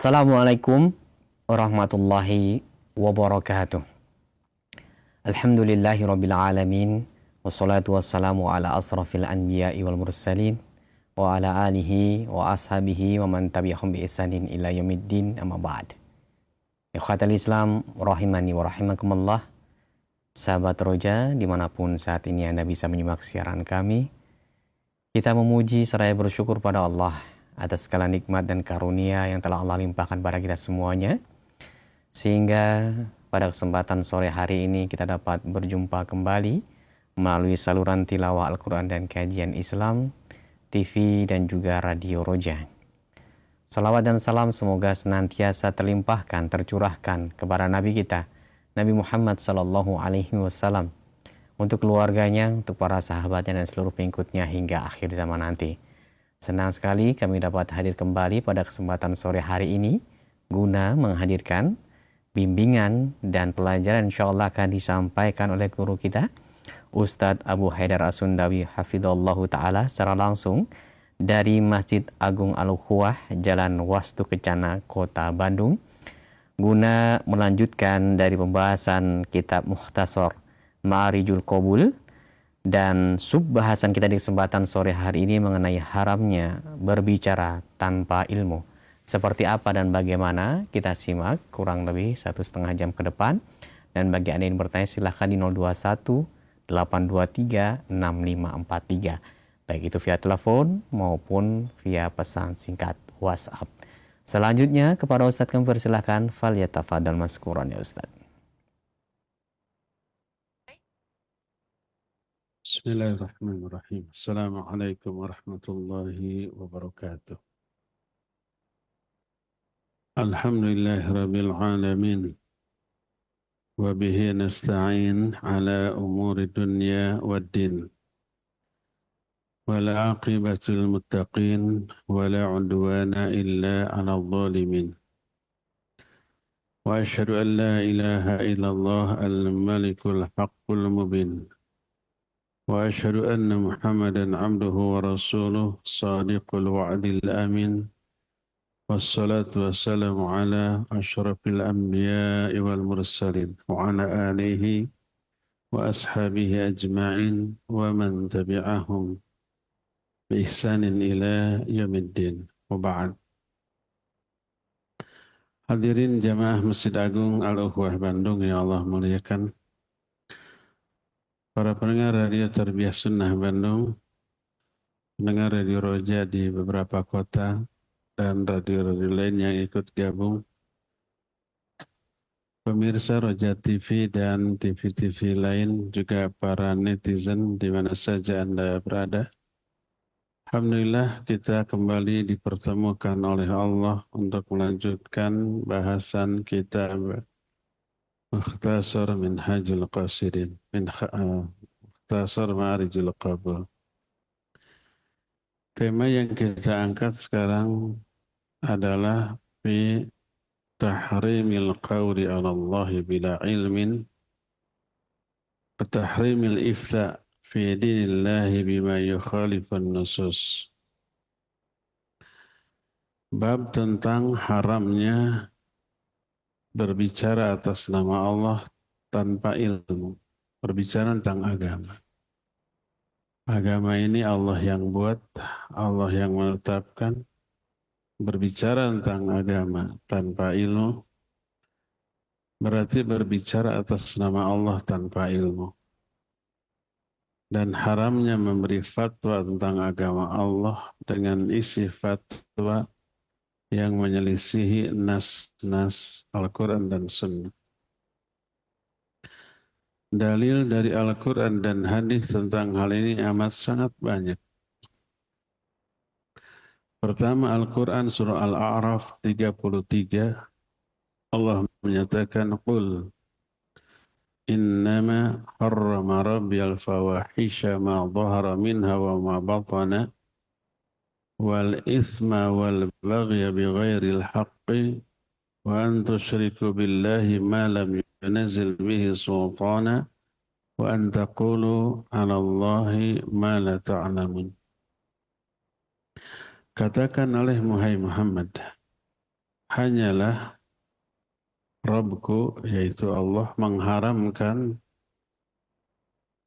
Assalamualaikum warahmatullahi wabarakatuh. Alhamdulillahi rabbil alamin. Wassalatu wassalamu ala asrafil anbiya'i wal mursalin. Wa ala alihi wa ashabihi wa man tabi'ahum bi ihsanin ila yaumiddin, amma ba'd. Ikhwatal Islam rahimani wa rahimakumullah. Sahabat Roja dimanapun saat ini Anda bisa menyimak siaran kami, kita memuji seraya bersyukur pada Allah atas segala nikmat dan karunia yang telah Allah limpahkan pada kita semuanya, sehingga pada kesempatan sore hari ini kita dapat berjumpa kembali melalui saluran tilawah Al-Quran dan kajian Islam, TV dan juga Radio Roja. Salawat dan salam semoga senantiasa terlimpahkan, tercurahkan kepada Nabi kita, Nabi Muhammad Sallallahu Alaihi Wasallam, untuk keluarganya, untuk para sahabatnya dan seluruh pengikutnya hingga akhir zaman nanti. Senang sekali kami dapat hadir kembali pada kesempatan sore hari ini guna menghadirkan bimbingan dan pelajaran insyaallah akan disampaikan oleh guru kita Ustadz Abu Haidar As-Sundawi hafidhallahu ta'ala secara langsung dari Masjid Agung Al-Ukhuwah Jalan Wastu Kencana Kota Bandung, guna melanjutkan dari pembahasan kitab Mukhtasar Ma'arijul Qabul. Dan sub-bahasan kita di kesempatan sore hari ini mengenai haramnya berbicara tanpa ilmu. Seperti apa dan bagaimana kita simak kurang lebih 1,5 jam ke depan. Dan bagi Anda yang bertanya silahkan di 021 823 6543. Baik itu via telepon maupun via pesan singkat WhatsApp. Selanjutnya kepada Ustadz kami persilahkan, falyatafadhal maskuran ya Ustadz. Bismillahirrahmanirrahim. Assalamualaikum warahmatullahi wabarakatuh. Alhamdulillahi rabbil alamin. Wa bihi nasta'in ala umuri dunya waddin. Wal aqibatul muttaqin wa la udwana illa ala zalimin. Wa asyhadu an la ilaha illallah al-malikul haqqul mubin. وأشهد أن محمدًا عبده ورسوله صادق الوعد الأمين والصلاة والسلام على أشرف الأنبياء والمرسلين وعلى آله وأصحابه أجمعين ومن تبعهم بإحسان إلى يوم الدين وبعد. Hadirin jamaah Masjid Agung Al-Ukhuwah Bandung yang Allah muliakan, para pendengar Radio Tarbiyah Sunnah Bandung, pendengar Radio Roja di beberapa kota, dan radio-radio lain yang ikut gabung, pemirsa Roja TV dan TV-TV lain, juga para netizen di mana saja Anda berada. Alhamdulillah kita kembali dipertemukan oleh Allah untuk melanjutkan bahasan kitab Mukhtasar Minhajul Qasirin, Mukhtasar Ma'arijul Qabul. Tema yang kita angkat sekarang adalah fi tahrimil qawli 'ala Allah bila ilmin wa tahrimil ifta fi dinillahi bima yukhalifun nusus. Bab tentang haramnya berbicara atas nama Allah tanpa ilmu, berbicara tentang agama. Agama ini Allah yang buat, Allah yang menetapkan. Berbicara tentang agama tanpa ilmu berarti berbicara atas nama Allah tanpa ilmu. Dan haramnya memberi fatwa tentang agama Allah dengan isi fatwa yang menyelisihi nas-nas Al-Quran dan Sunnah. Dalil dari Al-Quran dan hadis tentang hal ini amat sangat banyak. Pertama, Al-Quran surah Al-A'raf 33, Allah menyatakan, Qul innama harrama rabbiyal fawahisha ma dhahara minha wa ma batana wal isma wal baghya bighairil haqqi wa an tusyriku billahi ma lam yunazil bihi sultana wa an taqulu 'ala Allahi ma la ta'lamun. Katakan oleh Muhammad, hanyalah Rabbku, yaitu Allah, mengharamkan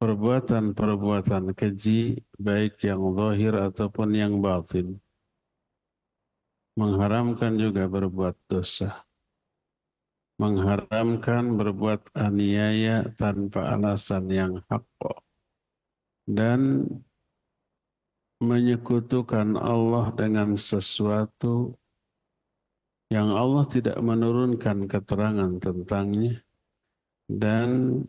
perbuatan-perbuatan keji, baik yang zahir ataupun yang batin. Mengharamkan juga berbuat dosa. Mengharamkan berbuat aniaya tanpa alasan yang hak. Dan menyekutukan Allah dengan sesuatu yang Allah tidak menurunkan keterangan tentangnya, dan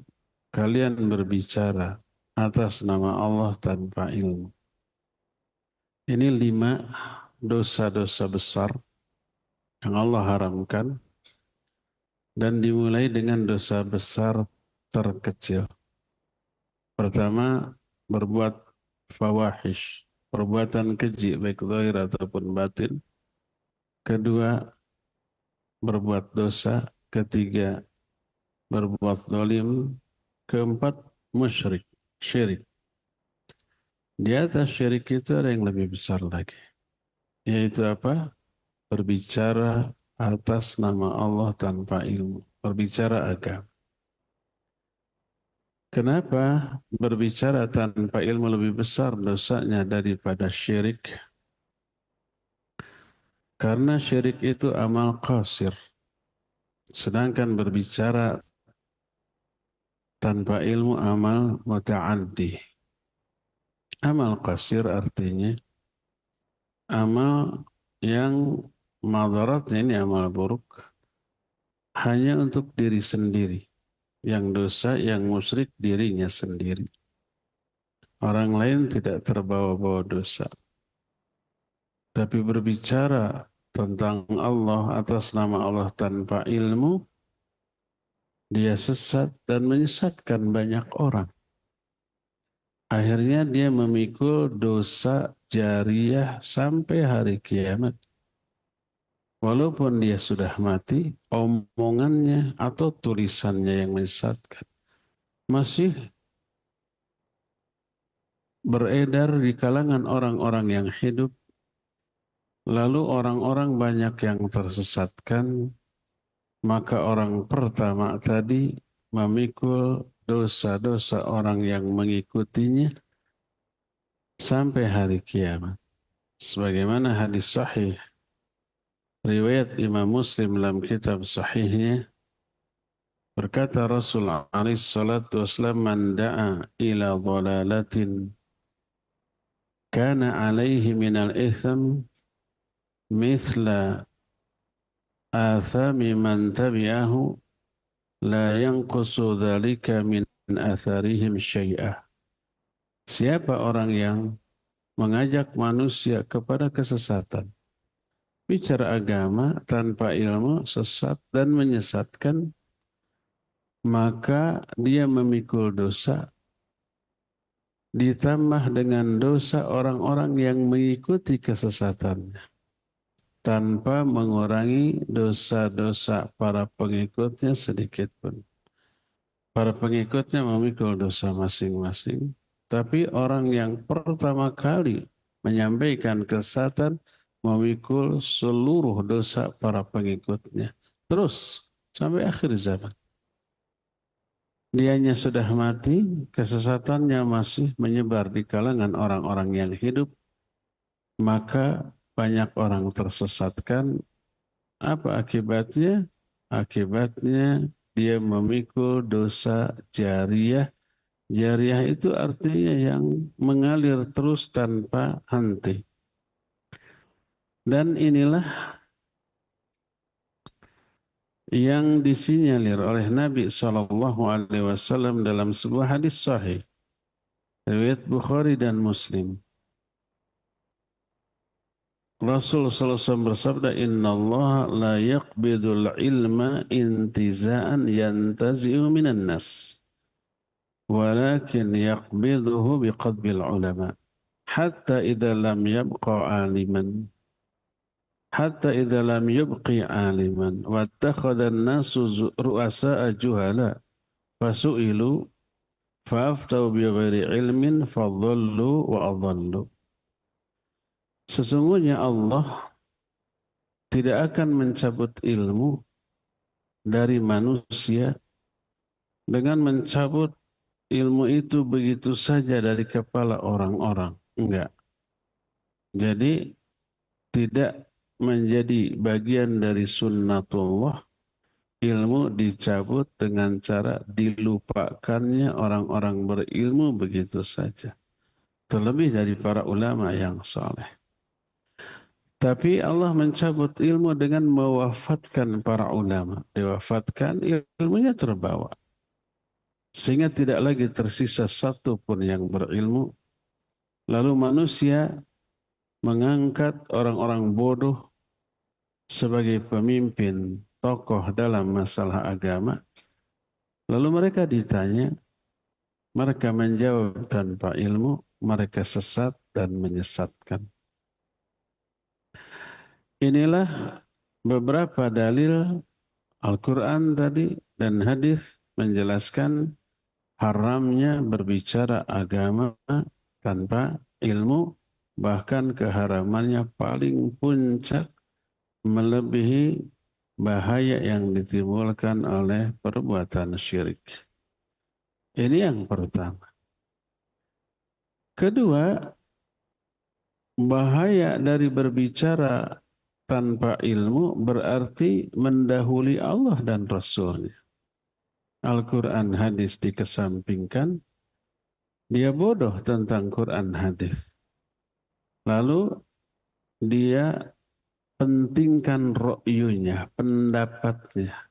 kalian berbicara atas nama Allah tanpa ilmu. Ini 5 dosa-dosa besar yang Allah haramkan, dan dimulai dengan dosa besar terkecil. Pertama, berbuat fawahish, perbuatan keji baik zahir ataupun batin. Kedua, berbuat dosa. Ketiga, berbuat zalim. Keempat, musyrik, syirik. Di atas syirik itu ada yang lebih besar lagi, yaitu apa? Berbicara atas nama Allah tanpa ilmu, berbicara agama. Kenapa berbicara tanpa ilmu lebih besar dosanya daripada syirik? Karena syirik itu amal qasir, sedangkan berbicara tanpa ilmu amal muta'addi. Amal qasir artinya amal yang madaratnya, ini amal buruk, hanya untuk diri sendiri. Yang dosa, yang musyrik dirinya sendiri. Orang lain tidak terbawa-bawa dosa. Tapi berbicara tentang Allah atas nama Allah tanpa ilmu, dia sesat dan menyesatkan banyak orang. Akhirnya dia memikul dosa jariyah sampai hari kiamat. Walaupun dia sudah mati, omongannya atau tulisannya yang menyesatkan masih beredar di kalangan orang-orang yang hidup. Lalu orang-orang banyak yang tersesatkan, maka orang pertama tadi memikul dosa-dosa orang yang mengikutinya sampai hari kiamat. Sebagaimana hadis sahih riwayat Imam Muslim dalam kitab sahihnya, berkata Rasul alaihi salatu wasallam, man da'a ila dhalalatin kana alaihi minal itham mithla athami man tabi'ahu la yanqusu dhalika min atharihim syai'ah. Siapa orang yang mengajak manusia kepada kesesatan, bicara agama tanpa ilmu, sesat dan menyesatkan, maka dia memikul dosa ditambah dengan dosa orang-orang yang mengikuti kesesatannya, tanpa mengurangi dosa-dosa para pengikutnya sedikit pun. Para pengikutnya memikul dosa masing-masing, tapi orang yang pertama kali menyampaikan kesesatan memikul seluruh dosa para pengikutnya. Terus sampai akhir zaman. Dianya sudah mati, kesesatannya masih menyebar di kalangan orang-orang yang hidup, maka banyak orang tersesatkan. Apa akibatnya? Akibatnya dia memikul dosa jariyah. Jariyah itu artinya yang mengalir terus tanpa henti. Dan inilah yang disinyalir oleh Nabi SAW dalam sebuah hadis sahih riwayat Bukhari dan Muslim. Rasul SAW bersabda, Inna Allah la yaqbidul ilma intiza'an yantazi'u minan nas, walakin yaqbiduhu biqadbil ulama, hatta idha lam yabqa aliman, hatta idza lam yubqi aliman wattakhadha an-nasu ru'asa'a juhala fasu'ilu fa'aftau bighairi ilmin fadhallu wa adhallu. Sesungguhnya Allah tidak akan mencabut ilmu dari manusia dengan mencabut ilmu itu begitu saja dari kepala orang-orang. Enggak. Jadi tidak menjadi bagian dari sunnatullah ilmu dicabut dengan cara dilupakannya orang-orang berilmu begitu saja. Terlebih dari para ulama yang saleh. Tapi Allah mencabut ilmu dengan mewafatkan para ulama. Diwafatkan, ilmunya terbawa. Sehingga tidak lagi tersisa satu pun yang berilmu. Lalu manusia mengangkat orang-orang bodoh sebagai pemimpin tokoh dalam masalah agama. Lalu mereka ditanya, mereka menjawab tanpa ilmu, mereka sesat dan menyesatkan. Inilah beberapa dalil Al-Quran tadi dan hadis menjelaskan haramnya berbicara agama tanpa ilmu, bahkan keharamannya paling puncak melebihi bahaya yang ditimbulkan oleh perbuatan syirik. Ini yang pertama. Kedua, bahaya dari berbicara tanpa ilmu berarti mendahului Allah dan Rasulnya. Al-Quran hadis dikesampingkan, dia bodoh tentang Quran hadis. Lalu dia pentingkan ro'yunya, pendapatnya.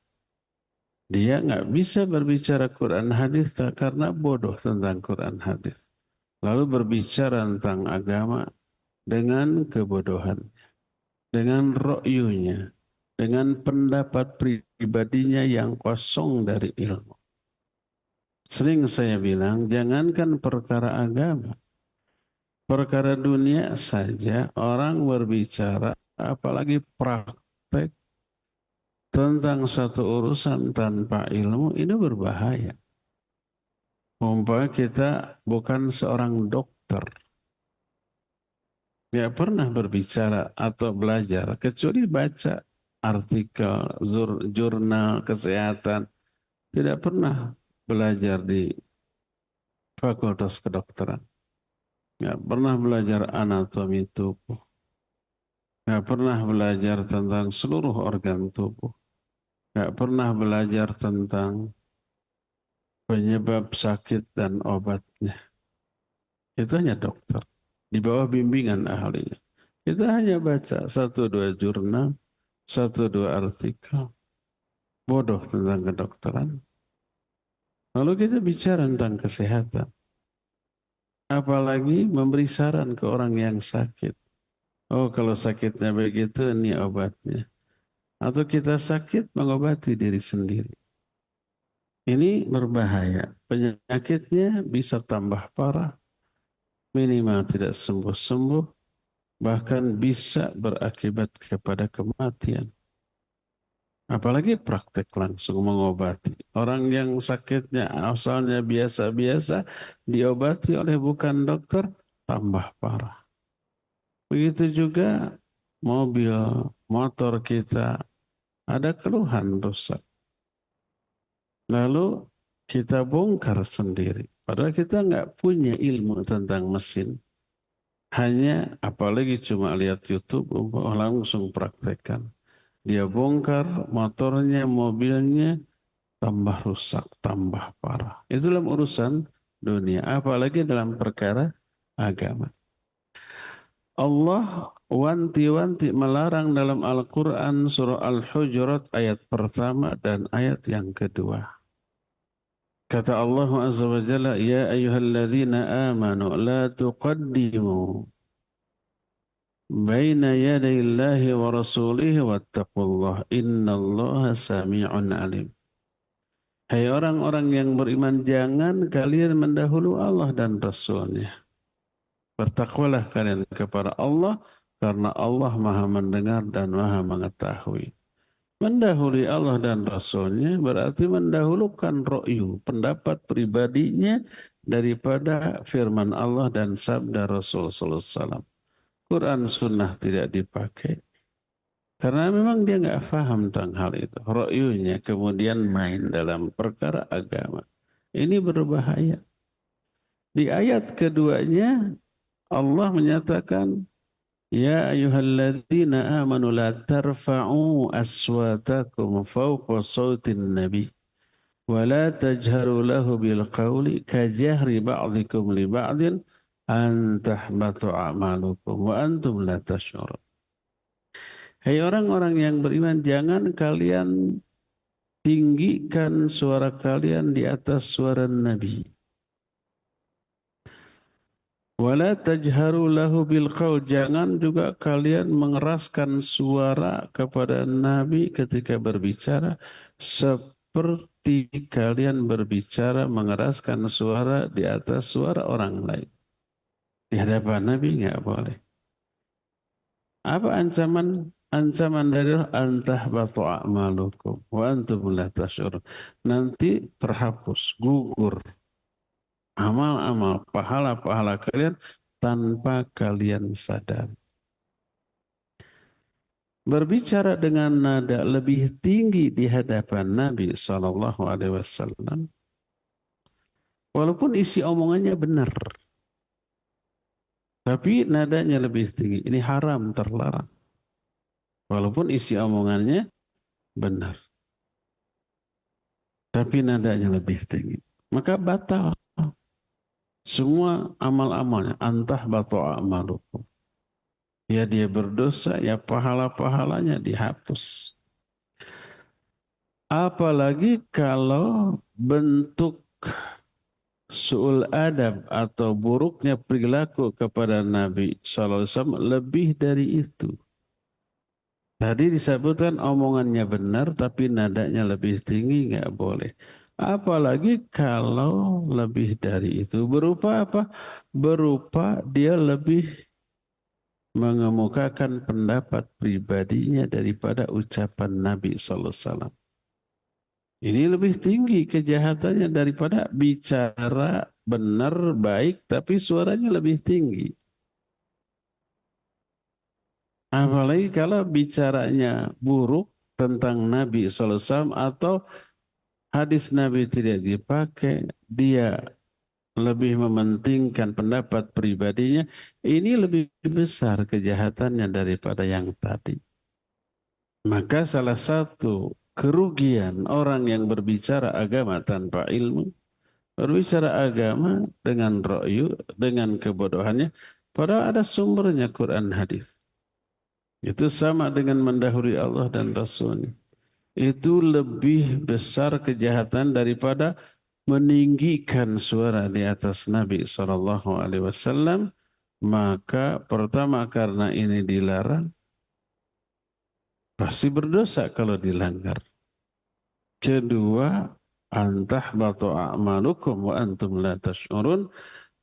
Dia nggak bisa berbicara Quran hadis karena bodoh tentang Quran hadis. Lalu berbicara tentang agama dengan kebodohan, dengan ro'yunya, dengan pendapat pribadinya yang kosong dari ilmu. Sering saya bilang, jangankan perkara agama, perkara dunia saja orang berbicara, apalagi praktek tentang satu urusan tanpa ilmu, ini berbahaya. Umpamanya kita bukan seorang dokter, nggak pernah berbicara atau belajar kecuali baca artikel, jurnal kesehatan, tidak pernah belajar di fakultas kedokteran, nggak pernah belajar anatomi tubuh, nggak pernah belajar tentang seluruh organ tubuh, nggak pernah belajar tentang penyebab sakit dan obatnya. Itu hanya dokter di bawah bimbingan ahlinya. Kita hanya baca satu dua jurnal, satu dua artikel, bodoh tentang kedokteran. Lalu kita bicara tentang kesehatan. Apalagi memberi saran ke orang yang sakit. Oh, kalau sakitnya begitu, ini obatnya. Atau kita sakit mengobati diri sendiri. Ini berbahaya. Penyakitnya bisa tambah parah, minimal tidak sembuh-sembuh, bahkan bisa berakibat kepada kematian. Apalagi praktek langsung mengobati. Orang yang sakitnya asalnya biasa-biasa, diobati oleh bukan dokter, tambah parah. Begitu juga mobil, motor kita, ada keluhan rusak. Lalu kita bongkar sendiri. Padahal kita nggak punya ilmu tentang mesin. Hanya apalagi cuma lihat YouTube, langsung praktekkan. Dia bongkar motornya, mobilnya, tambah rusak, tambah parah. Itu dalam urusan dunia. Apalagi dalam perkara agama. Allah wanti-wanti melarang dalam Al-Quran surah Al-Hujurat ayat pertama dan ayat yang kedua. Kata Allah Azza wa Jalla, Ya ayyuhalladzina amanu la tuqaddimu baina yaday Allahi wa rasulihi wattaqullah innallaha sami'un alim. Hai orang-orang yang beriman, jangan kalian mendahului Allah dan Rasulnya. Bertakwalah kalian kepada Allah karena Allah Maha mendengar dan Maha mengetahui. Mendahului Allah dan Rasulnya berarti mendahulukan ro'yu, pendapat pribadinya daripada firman Allah dan sabda Rasul sallallahu alaihi wasallam. Quran sunnah tidak dipakai. Karena memang dia nggak paham tentang hal itu. Ro'yunya kemudian main dalam perkara agama. Ini berbahaya. Di ayat keduanya Allah menyatakan, Ya ayyuhalladzina amanu la tarfa'u aswatakum fawqa sawtin nabi wa la tajharu lahu bil qawli kajahri ba'dikum li ba'din an tahbatu a'malukum wa antum la tash'urun. Hai orang-orang yang beriman, jangan kalian tinggikan suara kalian di atas suara Nabi. Wala tajharu lahu bil qaul, jangan juga kalian mengeraskan suara kepada Nabi ketika berbicara seperti kalian berbicara mengeraskan suara di atas suara orang lain. Di hadapan Nabi nggak boleh. Apa ancaman? Ancaman dari antah batu a'malukum wa antum la tash'urun. Nanti terhapus, gugur amal-amal, pahala-pahala kalian tanpa kalian sadar. Berbicara dengan nada lebih tinggi di hadapan Nabi SAW, walaupun isi omongannya benar, tapi nadanya lebih tinggi. Ini haram, terlarang. Walaupun isi omongannya benar, tapi nadanya lebih tinggi, maka batal semua amal-amalnya. Antah batu a'malukum. Ya dia berdosa, ya pahala-pahalanya dihapus. Apalagi kalau bentuk su'ul adab atau buruknya perilaku kepada Nabi SAW lebih dari itu. Tadi disebutkan omongannya benar tapi nadanya lebih tinggi, nggak boleh. Apalagi kalau lebih dari itu. Berupa apa? Berupa dia lebih mengemukakan pendapat pribadinya daripada ucapan Nabi SAW. Ini lebih tinggi kejahatannya daripada bicara benar, baik, tapi suaranya lebih tinggi. Apalagi kalau bicaranya buruk tentang Nabi SAW atau hadis Nabi tidak dipakai, dia lebih mementingkan pendapat pribadinya, ini lebih besar kejahatannya daripada yang tadi. Maka salah satu kerugian orang yang berbicara agama tanpa ilmu, berbicara agama dengan ro'yu, dengan kebodohannya, padahal ada sumbernya Quran hadis. Itu sama dengan mendahului Allah dan Rasulnya. Itu lebih besar kejahatan daripada meninggikan suara di atas Nabi SAW. Maka pertama karena ini dilarang, pasti berdosa kalau dilanggar. Kedua, antah batu a'malukum wa antum la tash'urun,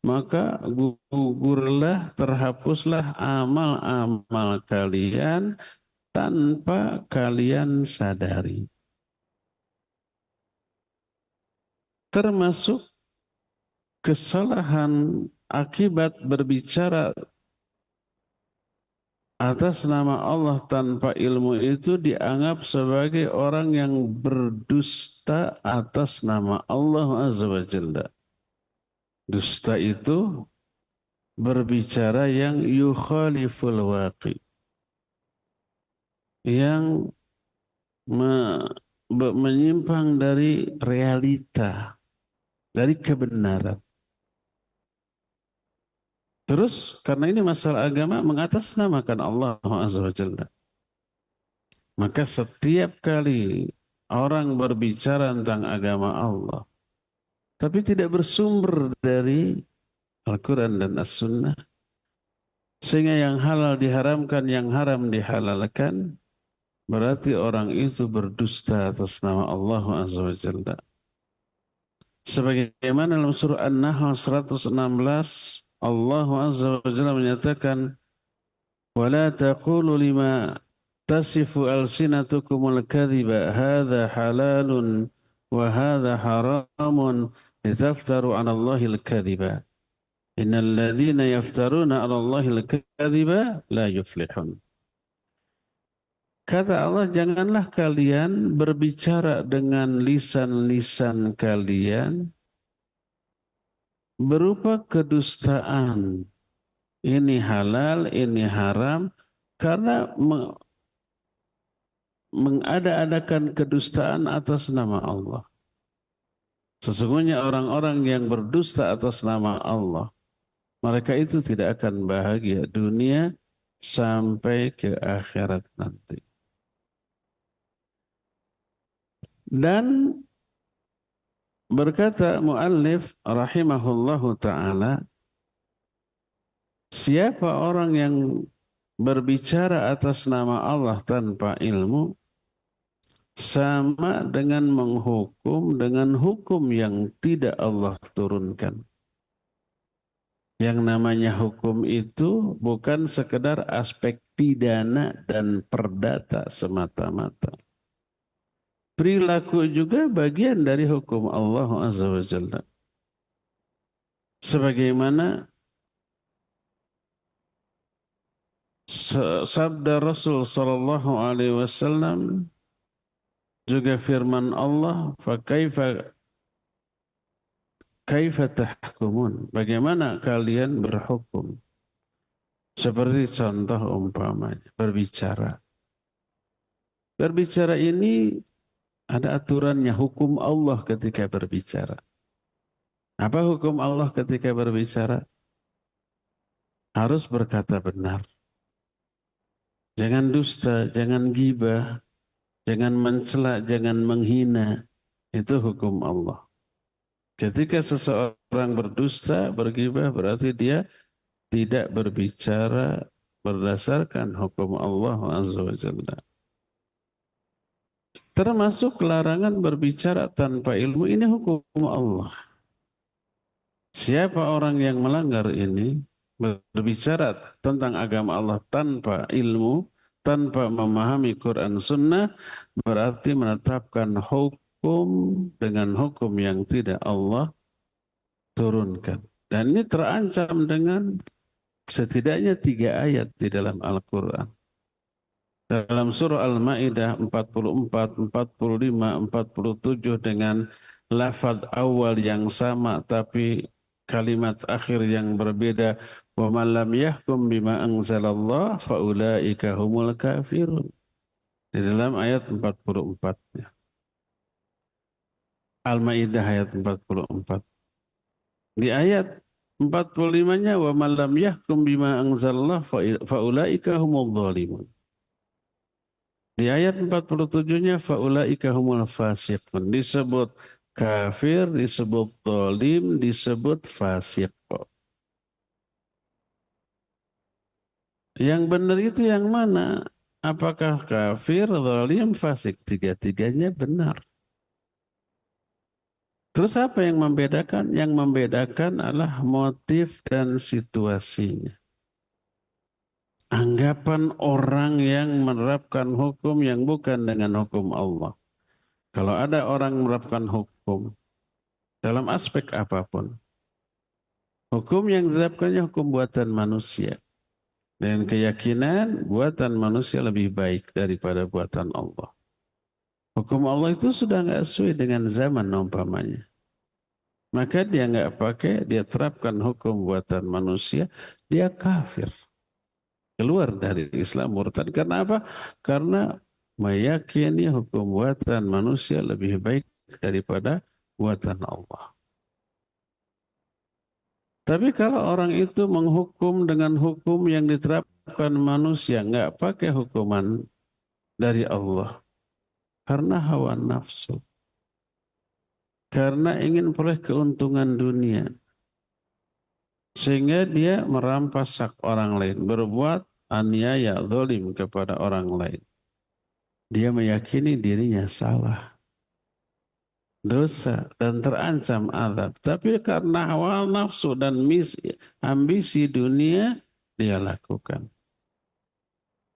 maka gugurlah, terhapuslah amal-amal kalian tanpa kalian sadari. Termasuk kesalahan akibat berbicara atas nama Allah tanpa ilmu itu dianggap sebagai orang yang berdusta atas nama Allah Azza wa Jalla. Dusta itu berbicara yang yukhaliful waqi, yang menyimpang dari realita, dari kebenaran. Terus karena ini masalah agama, mengatasnamakan Allah Azza wa Jalla. Maka setiap kali orang berbicara tentang agama Allah, tapi tidak bersumber dari Al-Quran dan As-Sunnah, sehingga yang halal diharamkan, yang haram dihalalkan, berarti orang itu berdusta atas nama Allah Azza wa Jalla. Sebagaimana dalam surah An-Nahl 116, Allah Azza wa Jalla menyatakan, وَلَا تَقُولُوا لِمَا تَصِفُ أَلْسِنَتُكُمُ الْكَذِبَ هَذَا حَلَالٌ وَهَذَا حَرَامٌ لِتَفْتَرُوا عَلَى اللَّهِ الْكَذِبَ إِنَّ الَّذِينَ يَفْتَرُونَ عَلَى اللَّهِ الْكَذِبَ لَا يُفْلِحُونَ. Kata Allah, janganlah kalian berbicara dengan lisan-lisan kalian berupa kedustaan. Ini halal, ini haram, karena mengada-adakan kedustaan atas nama Allah. Sesungguhnya orang-orang yang berdusta atas nama Allah, mereka itu tidak akan bahagia dunia sampai ke akhirat nanti. Dan berkata muallif rahimahullahu ta'ala, siapa orang yang berbicara atas nama Allah tanpa ilmu, sama dengan menghukum dengan hukum yang tidak Allah turunkan. Yang namanya hukum itu bukan sekedar aspek pidana dan perdata semata-mata. Perilaku juga bagian dari hukum Allah Azza wa Jalla. Sebagaimana sabda Rasul sallallahu alaihi wasallam, juga firman Allah, kaifa tahkumun, bagaimana kalian berhukum? Seperti contoh umpamanya berbicara. Berbicara ini ada aturannya, hukum Allah ketika berbicara. Apa hukum Allah ketika berbicara? Harus berkata benar. Jangan dusta, jangan ghibah, jangan mencela, jangan menghina. Itu hukum Allah. Ketika seseorang berdusta, berghibah, berarti dia tidak berbicara berdasarkan hukum Allah Azza wa Jalla. Termasuk larangan berbicara tanpa ilmu, ini hukum Allah. Siapa orang yang melanggar ini, berbicara tentang agama Allah tanpa ilmu, tanpa memahami Quran Sunnah, berarti menetapkan hukum dengan hukum yang tidak Allah turunkan. Dan ini terancam dengan setidaknya 3 ayat di dalam Al-Quran. Dalam surah Al-Ma'idah 44, 45, 47 dengan lafaz awal yang sama tapi kalimat akhir yang berbeda. Wa man lam yahkum bima anzalallah fa ulaika humul kafirun. Di dalam ayat 44-nya. Al-Maidah ayat 44. Di ayat 45-nya wa man lam yahkum bima anzalallah fa ulaika humul zalimun. Di ayat 47-nya fa ulaika humul fasiqun. Disebut kafir, disebut zalim, disebut fasik. Yang benar itu yang mana? Apakah kafir, zalim, fasik? Tiga-tiganya benar. Terus apa yang membedakan? Yang membedakan adalah motif dan situasinya. Anggapan orang yang menerapkan hukum yang bukan dengan hukum Allah. Kalau ada orang menerapkan hukum dalam aspek apapun, hukum yang diterapkannya hukum buatan manusia. Dan keyakinan buatan manusia lebih baik daripada buatan Allah. Hukum Allah itu sudah nggak sesuai dengan zaman umpamanya. Maka dia nggak pakai, dia terapkan hukum buatan manusia, dia kafir. Keluar dari Islam, murtad. Karena apa? Karena meyakini hukum buatan manusia lebih baik daripada buatan Allah. Tapi kalau orang itu menghukum dengan hukum yang diterapkan manusia, nggak pakai hukuman dari Allah. Karena hawa nafsu. Karena ingin peroleh keuntungan dunia. Sehingga dia merampas hak orang lain. Berbuat aniaya, zalim kepada orang lain. Dia meyakini dirinya salah. Dosa dan terancam azab. Tapi karena hawa nafsu dan ambisi dunia, dia lakukan.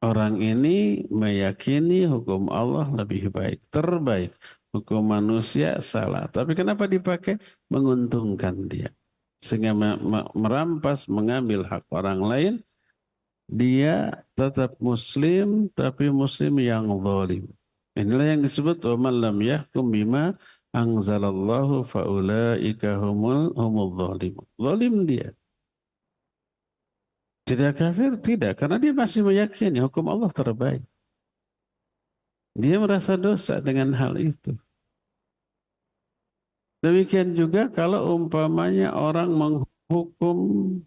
Orang ini meyakini hukum Allah lebih baik, terbaik. Hukum manusia salah. Tapi kenapa dipakai? Menguntungkan dia. Sehingga merampas, mengambil hak orang lain dia tetap muslim tapi muslim yang zalim. Inilah yang disebut wa man lam yahkum bima anzalallahu faulaika humul zalimun. Zalim dia. Tidak kafir? Tidak. Karena dia masih meyakini hukum Allah terbaik. Dia merasa dosa dengan hal itu. Demikian juga kalau umpamanya orang menghukum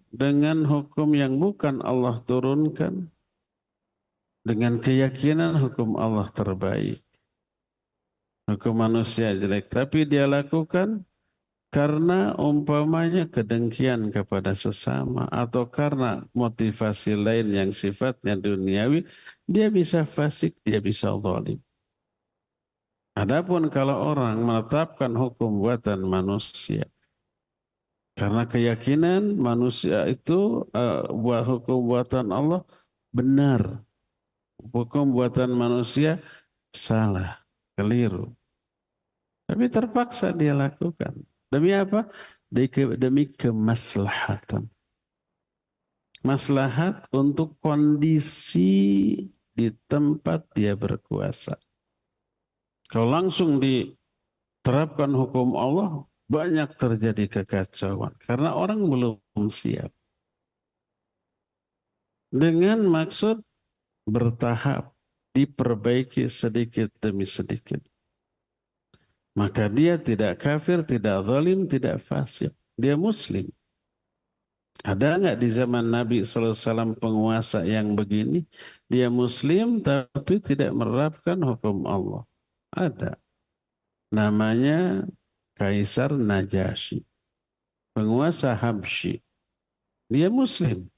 dengan hukum yang bukan Allah turunkan, dengan keyakinan hukum Allah terbaik. Hukum manusia jelek. Tapi dia lakukan karena umpamanya kedengkian kepada sesama atau karena motivasi lain yang sifatnya duniawi, dia bisa fasik, dia bisa zalim. Adapun kalau orang menetapkan hukum buatan manusia karena keyakinan manusia itu buat hukum buatan Allah benar, hukum buatan manusia salah, keliru. Tapi terpaksa dia lakukan. Demi apa? Demi kemaslahatan. Maslahat untuk kondisi di tempat dia berkuasa. Kalau langsung diterapkan hukum Allah, banyak terjadi kekacauan. Karena orang belum siap. Dengan maksud bertahap, diperbaiki sedikit demi sedikit. Maka dia tidak kafir, tidak zalim, tidak fasik. Dia muslim. Ada nggak di zaman Nabi SAW penguasa yang begini? Dia muslim tapi tidak menerapkan hukum Allah. Ada. Namanya Kaisar Najasyi. Penguasa Habsyi. Dia muslim.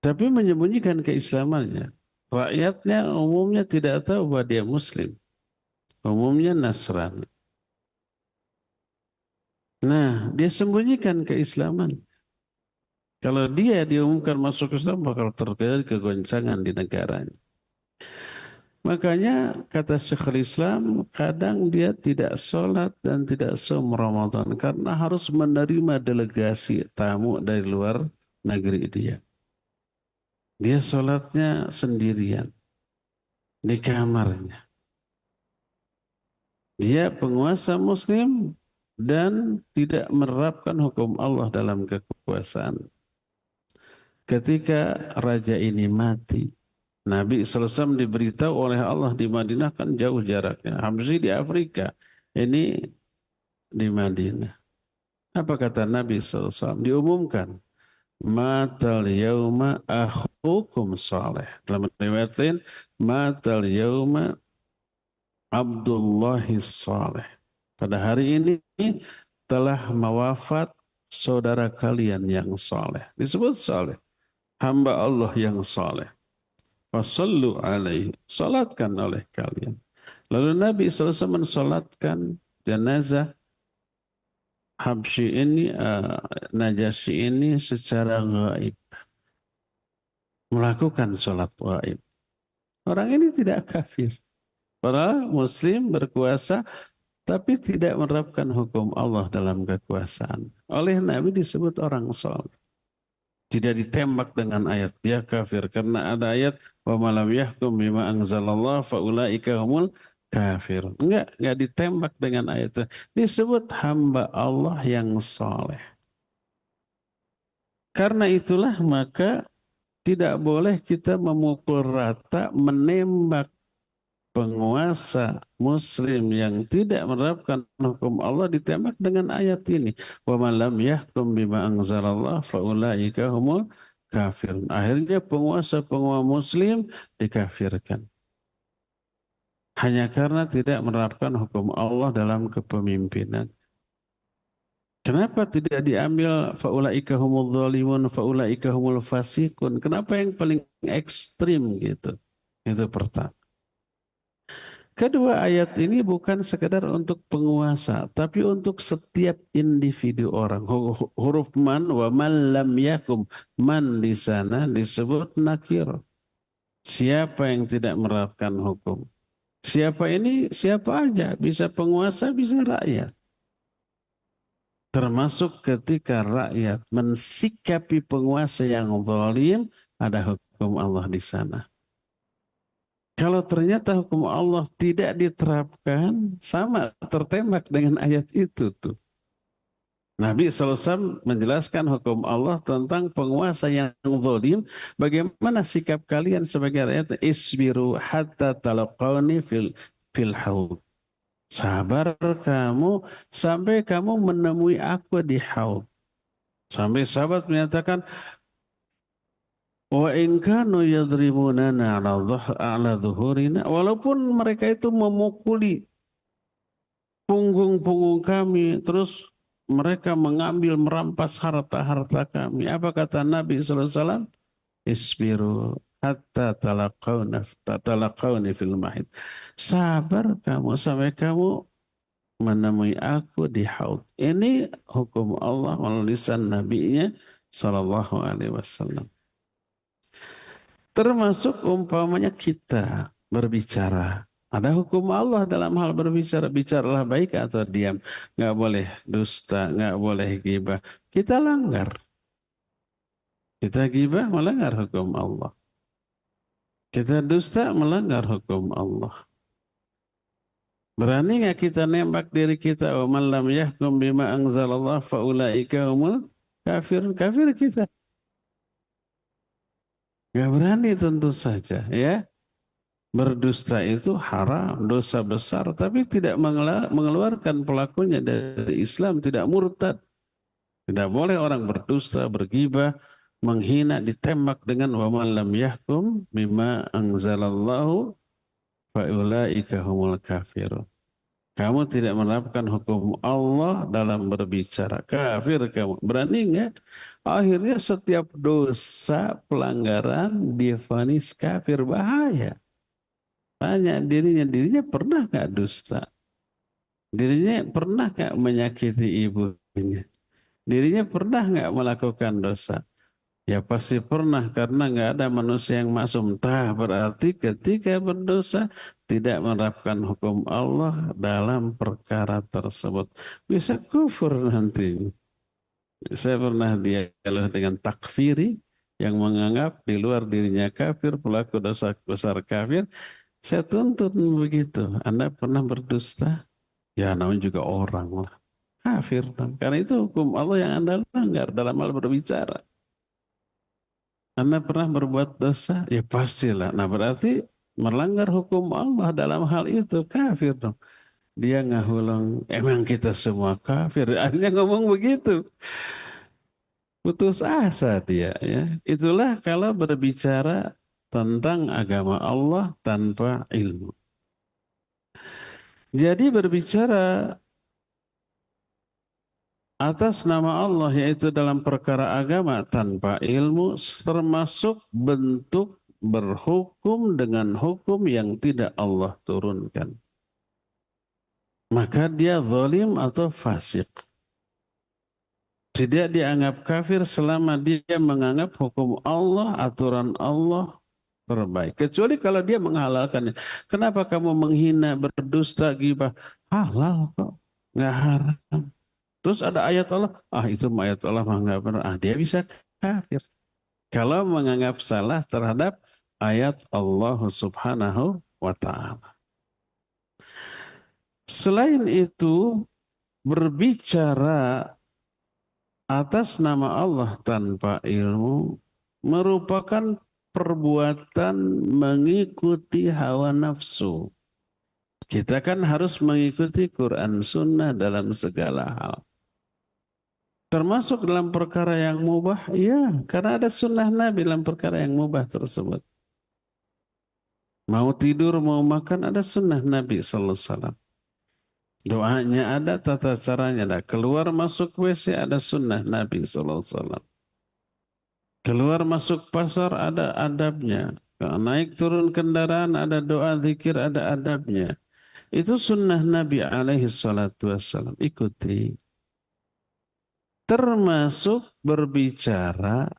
Tapi menyembunyikan keislamannya. Rakyatnya umumnya tidak tahu bahwa dia muslim. Umumnya Nasrani. Nah, dia sembunyikan keislaman. Kalau dia diumumkan masuk Islam, bakal terjadi kegoncangan di negaranya. Makanya kata Syekhul Islam, kadang dia tidak sholat dan tidak saum Ramadan karena harus menerima delegasi tamu dari luar negeri dia. Dia sholatnya sendirian di kamarnya. Dia penguasa muslim dan tidak menerapkan hukum Allah dalam kekuasaan. Ketika raja ini mati, Nabi SAW diberitahu oleh Allah di Madinah, kan jauh jaraknya. Habsyi di Afrika, ini di Madinah. Apa kata Nabi SAW? Diumumkan, matal yauma akhukum saleh. Dalam riwayat lain, matal yauma Abdullahis saleh. Pada hari ini telah mewafat saudara kalian yang saleh. Disebut saleh. Hamba Allah yang saleh. Wasallu alaihi. Salatkan oleh kalian. Lalu Nabi SAW mensalatkan jenazah Habsyi ini, Najasyi ini secara gaib. Melakukan salat gaib. Orang ini tidak kafir. Para muslim berkuasa tapi tidak menerapkan hukum Allah dalam kekuasaan. Oleh Nabi disebut orang saleh. Tidak ditembak dengan ayat dia kafir karena ada ayat wa malam yahkum bima anzalallah faulaika humul kafir. Enggak ditembak dengan ayat itu. Disebut hamba Allah yang saleh. Karena itulah maka tidak boleh kita memukul rata, menembak penguasa muslim yang tidak menerapkan hukum Allah ditembak dengan ayat ini. Wa man lam yahkum bima anzalallah faulaika humul kafirun. Akhirnya penguasa muslim dikafirkan. Hanya karena tidak menerapkan hukum Allah dalam kepemimpinan. Kenapa tidak diambil faulaika humul zalimun, faulaika humul fasikun? Kenapa yang paling ekstrim gitu? Itu pertama. Kedua, ayat ini bukan sekedar untuk penguasa, tapi untuk setiap individu orang. Huruf man wa man lam yakum. Man di sana disebut nakir. Siapa yang tidak menerapkan hukum? Siapa ini? Siapa aja. Bisa penguasa, bisa rakyat. Termasuk ketika rakyat mensikapi penguasa yang zalim, ada hukum Allah di sana. Kalau ternyata hukum Allah tidak diterapkan, sama tertembak dengan ayat itu tuh. Nabi SAW menjelaskan hukum Allah tentang penguasa yang zalim. Bagaimana sikap kalian sebagai rakyat? Isbiru hatta talaqawni fil haud. Sabar kamu sampai kamu menemui aku di haud. Sampai sahabat menyatakan, wa in kanu yadribunana ala dhuhurina, walaupun mereka itu memukuli punggung-punggung kami, terus mereka mengambil merampas harta-harta kami. Apa kata Nabi SAW? Isbiru hatta talaqawni fil mahid. Sabar kamu sampai kamu menemui aku di haud. Ini hukum Allah melalui lisan Nabi-Nya sallallahu alaihi wasallam. Termasuk umpamanya kita berbicara. Ada hukum Allah dalam hal berbicara. Bicaralah baik atau diam. Nggak boleh dusta, nggak boleh ghibah. Kita langgar. Kita ghibah melanggar hukum Allah. Kita dusta melanggar hukum Allah. Berani nggak kita nembak diri kita? Wa man lam yahkum bima anzalallah faulaika humul kafir. Kafir kita. Nggak berani tentu saja, ya. Berdusta itu haram, dosa besar, tapi tidak mengeluarkan pelakunya dari Islam, tidak murtad. Tidak boleh orang berdusta, bergibah, menghina, ditembak dengan wa man lam yahkum bima anzalallahu fa ulaika humul kafirun. Kamu tidak menerapkan hukum Allah dalam berbicara. Kafir kamu. Berani enggak? Akhirnya setiap dosa pelanggaran divonis kafir, bahaya. Tanya dirinya pernah nggak dusta? Dirinya pernah nggak menyakiti ibunya? Dirinya pernah nggak melakukan dosa? Ya pasti pernah, karena nggak ada manusia yang maksum. Berarti ketika berdosa tidak menerapkan hukum Allah dalam perkara tersebut. Bisa kufur nanti. Saya pernah dialog dengan takfiri yang menganggap di luar dirinya kafir, pelaku dosa besar kafir. Saya tuntut begitu. Anda pernah berdusta? Ya namanya juga orang lah. Kafir. Karena itu hukum Allah yang Anda langgar dalam hal berbicara. Anda pernah berbuat dosa? Ya pastilah. Nah berarti melanggar hukum Allah dalam hal itu, kafir dong. Dia ngahulung, emang kita semua kafir. Akhirnya ngomong begitu. Putus asa dia, ya. Itulah kalau berbicara tentang agama Allah tanpa ilmu. Jadi berbicara atas nama Allah, yaitu dalam perkara agama tanpa ilmu, termasuk bentuk berhukum dengan hukum yang tidak Allah turunkan. Maka dia zalim atau fasik. Tidak dianggap kafir selama dia menganggap hukum Allah, aturan Allah terbaik. Kecuali kalau dia menghalalkannya. Kenapa kamu menghina, berdusta, ghibah? Halal kok, nggak haram. Terus ada ayat Allah, itu ayat Allah mah nggak benar. Dia bisa kafir. Kalau menganggap salah terhadap ayat Allah Subhanahu wa Ta'ala. Selain itu, berbicara atas nama Allah tanpa ilmu merupakan perbuatan mengikuti hawa nafsu. Kita kan harus mengikuti Quran Sunnah dalam segala hal. Termasuk dalam perkara yang mubah, ya, karena ada sunnah Nabi dalam perkara yang mubah tersebut. Mau tidur, mau makan, ada sunnah Nabi sallallahu alaihi wasallam. Doanya ada, tata caranya ada. Keluar masuk WC ada sunnah Nabi sallallahu alaihi wasallam. Keluar masuk pasar ada adabnya. Naik turun kendaraan ada doa zikir, ada adabnya. Itu sunnah Nabi alaihi salatu wasallam. Ikuti. Termasuk berbicara,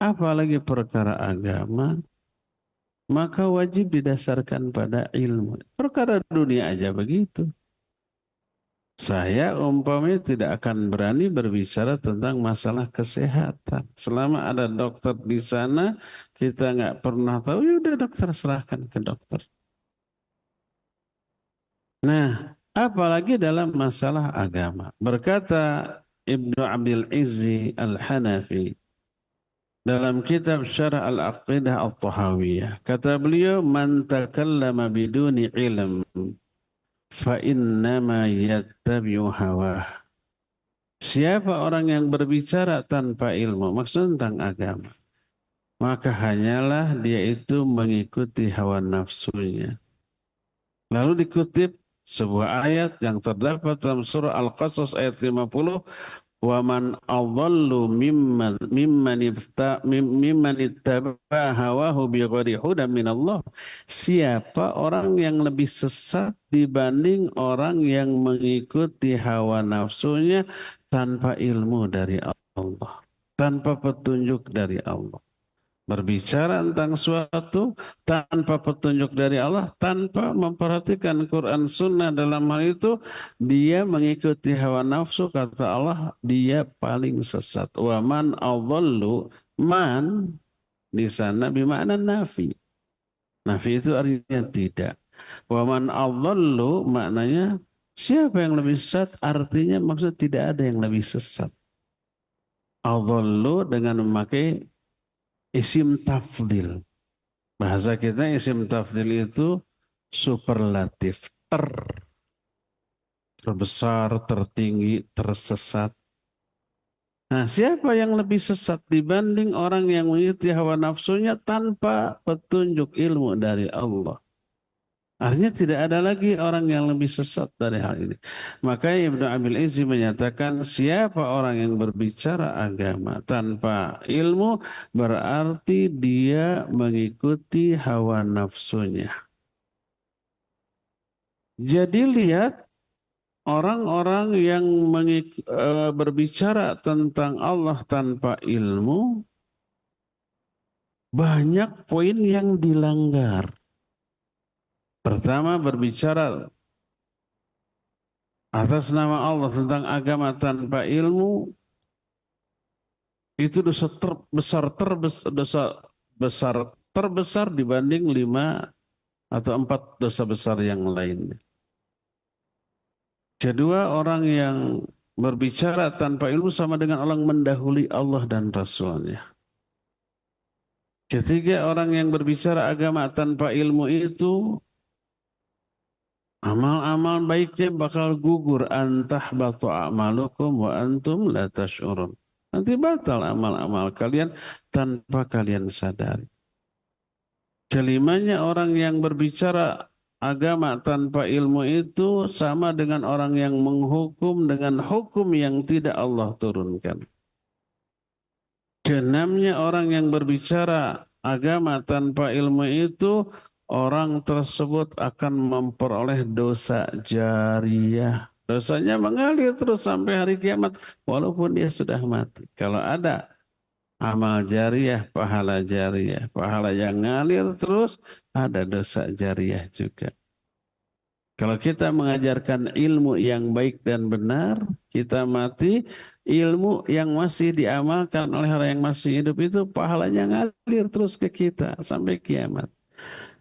apalagi perkara agama, maka wajib didasarkan pada ilmu. Perkara dunia aja begitu. Saya umpamanya tidak akan berani berbicara tentang masalah kesehatan. Selama ada dokter di sana, kita nggak pernah tahu, ya udah dokter serahkan ke dokter. Nah, apalagi dalam masalah agama. Berkata Ibnu Abdul Izzi Al-Hanafi dalam kitab Syarah Al-Aqidah Al-Tahawiyah. Kata beliau, "Man takallama biduni ilm, fa innama yattabi'u hawah." Siapa orang yang berbicara tanpa ilmu, maksud tentang agama, maka hanyalah dia itu mengikuti hawa nafsunya. Lalu dikutip sebuah ayat yang terdapat dalam surah Al-Qasas ayat 50, "Wa man adhallu mimman ittaba hawahu bighairi hudan min Allah." Siapa orang yang lebih sesat dibanding orang yang mengikuti hawa nafsunya tanpa ilmu dari Allah, tanpa petunjuk dari Allah. Berbicara tentang suatu tanpa petunjuk dari Allah, tanpa memperhatikan Quran Sunnah dalam hal itu, dia mengikuti hawa nafsu, kata Allah, dia paling sesat. Wa man adhallu, man di sana bermakna nafi. Nafi itu artinya tidak. Wa man adhallu maknanya siapa yang lebih sesat, artinya maksud tidak ada yang lebih sesat. Adhallu dengan memakai isim tafdil. Bahasa kita isim tafdil itu superlatif. Terbesar, tertinggi, tersesat. Nah, siapa yang lebih sesat dibanding orang yang mengikuti hawa nafsunya tanpa petunjuk ilmu dari Allah? Artinya tidak ada lagi orang yang lebih sesat dari hal ini. Maka Ibnu Abil Izzi menyatakan siapa orang yang berbicara agama tanpa ilmu berarti dia mengikuti hawa nafsunya. Jadi lihat orang-orang yang berbicara tentang Allah tanpa ilmu banyak poin yang dilanggar. Pertama, berbicara atas nama Allah tentang agama tanpa ilmu itu dosa terbesar dibanding 5 atau 4 dosa besar yang lainnya. Kedua, orang yang berbicara tanpa ilmu sama dengan orang mendahului Allah dan Rasulnya. Ketiga, orang yang berbicara agama tanpa ilmu itu amal-amal baiknya bakal gugur. Antahbatu a'malukum wa antum la tash'urun. Nanti batal amal-amal kalian tanpa kalian sadari. Kelimanya, orang yang berbicara agama tanpa ilmu itu sama dengan orang yang menghukum dengan hukum yang tidak Allah turunkan. Keenamnya, orang yang berbicara agama tanpa ilmu itu orang tersebut akan memperoleh dosa jariyah. Dosanya mengalir terus sampai hari kiamat walaupun dia sudah mati. Kalau ada amal jariyah, pahala yang ngalir terus, ada dosa jariyah juga. Kalau kita mengajarkan ilmu yang baik dan benar, kita mati, ilmu yang masih diamalkan oleh orang yang masih hidup itu pahalanya ngalir terus ke kita sampai kiamat.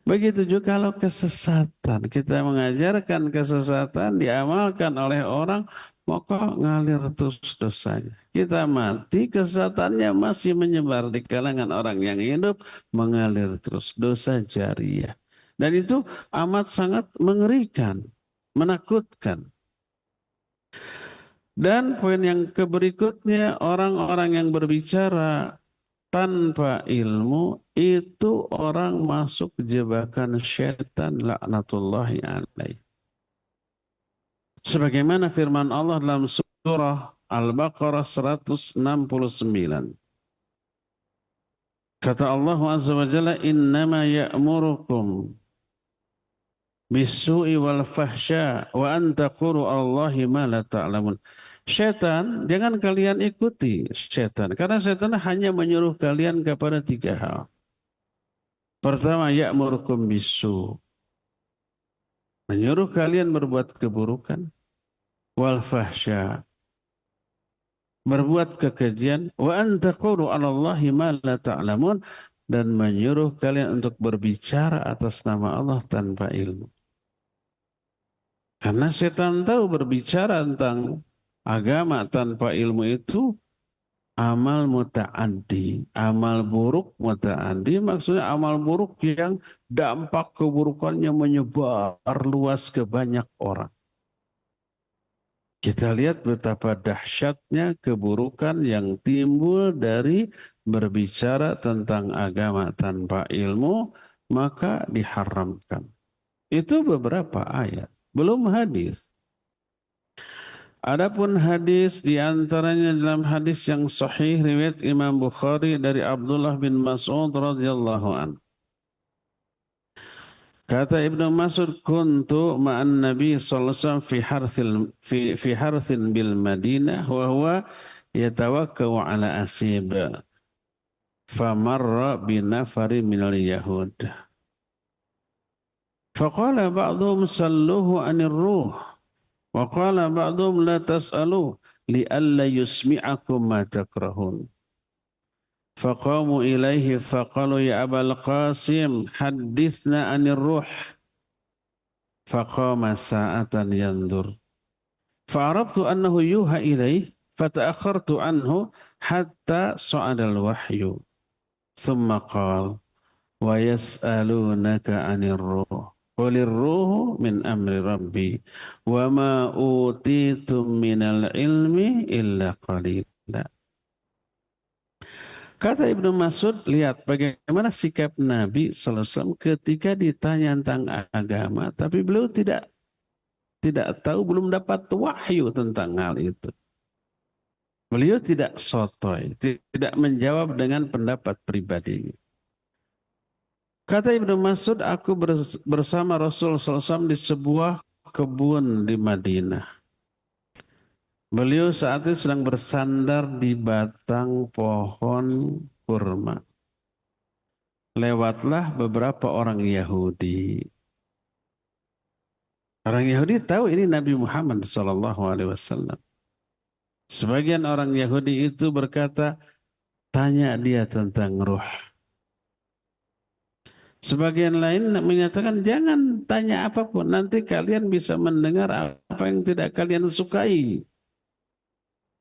Begitu juga kalau kesesatan. Kita mengajarkan kesesatan diamalkan oleh orang, maka ngalir terus dosanya. Kita mati, kesesatannya masih menyebar di kalangan orang yang hidup, mengalir terus. Dosa jariyah. Dan itu amat sangat mengerikan, menakutkan. Dan poin yang berikutnya, orang-orang yang berbicara tanpa ilmu itu orang masuk jebakan syaitan laknatullahi alaih. Sebagaimana firman Allah dalam surah Al-Baqarah 169. Kata Allah Azza wa Jalla, "Innama ya'murukum bis-su'i wal fahsya wa an taqulu 'alallahi ma la ta'lamun." Syaitan, jangan kalian ikuti syaitan. Karena syaitan hanya menyuruh kalian kepada 3 hal. Pertama, ya'murukum bisu. Menyuruh kalian berbuat keburukan. wal fahsya, berbuat kekejian, wa an taqulu 'ala Allahi ma la ta'lamun, dan menyuruh kalian untuk berbicara atas nama Allah tanpa ilmu. Karena setan tahu berbicara tentang agama tanpa ilmu itu amal muta'addi, amal buruk muta'addi, maksudnya amal buruk yang dampak keburukannya menyebar luas ke banyak orang. Kita lihat betapa dahsyatnya keburukan yang timbul dari berbicara tentang agama tanpa ilmu, maka diharamkan. Itu beberapa ayat, belum hadis. Adapun hadis, di antaranya dalam hadis yang sahih riwayat Imam Bukhari dari Abdullah bin Mas'ud radhiyallahu an. Kata Ibnu Mas'ud, kuntu ma'an Nabi sallallahu alaihi wasallam fi harthin bil Madinah wa huwa yatawakkau ala asib. Famarra binafari minal Yahud. Faqala ba'dhum salluhu anir ruh. Wa qala ba'dhum la tas'alu li'alla yusmi'akum ma takrahun. Faqamu ilaihi faqalu ya Abal Qasim hadithna anir ruh. Faqama sa'atan yandur. Fa'arabtu annahu yuha ilaih fata'akhartu anhu hatta sa'adal wahyu. Thumma qala wa yas'alunaka anir ruh. Qulir ruhu min amri rabbi wa ma utitum minal ilmi illa qalila. Kata Ibnu Mas'ud, lihat bagaimana sikap Nabi sallallahu alaihi wasallam ketika ditanya tentang agama, tapi beliau tidak tahu, belum dapat wahyu tentang hal itu. Beliau tidak sotoy, tidak menjawab dengan pendapat pribadinya. Kata Ibnu Mas'ud, aku bersama Rasul sallallahu alaihi wasallam di sebuah kebun di Madinah. Beliau saat itu sedang bersandar di batang pohon kurma. Lewatlah beberapa orang Yahudi. Orang Yahudi tahu ini Nabi Muhammad SAW. Sebagian orang Yahudi itu berkata, tanya dia tentang ruh. Sebagian lain menyatakan, jangan tanya apapun, nanti kalian bisa mendengar apa yang tidak kalian sukai.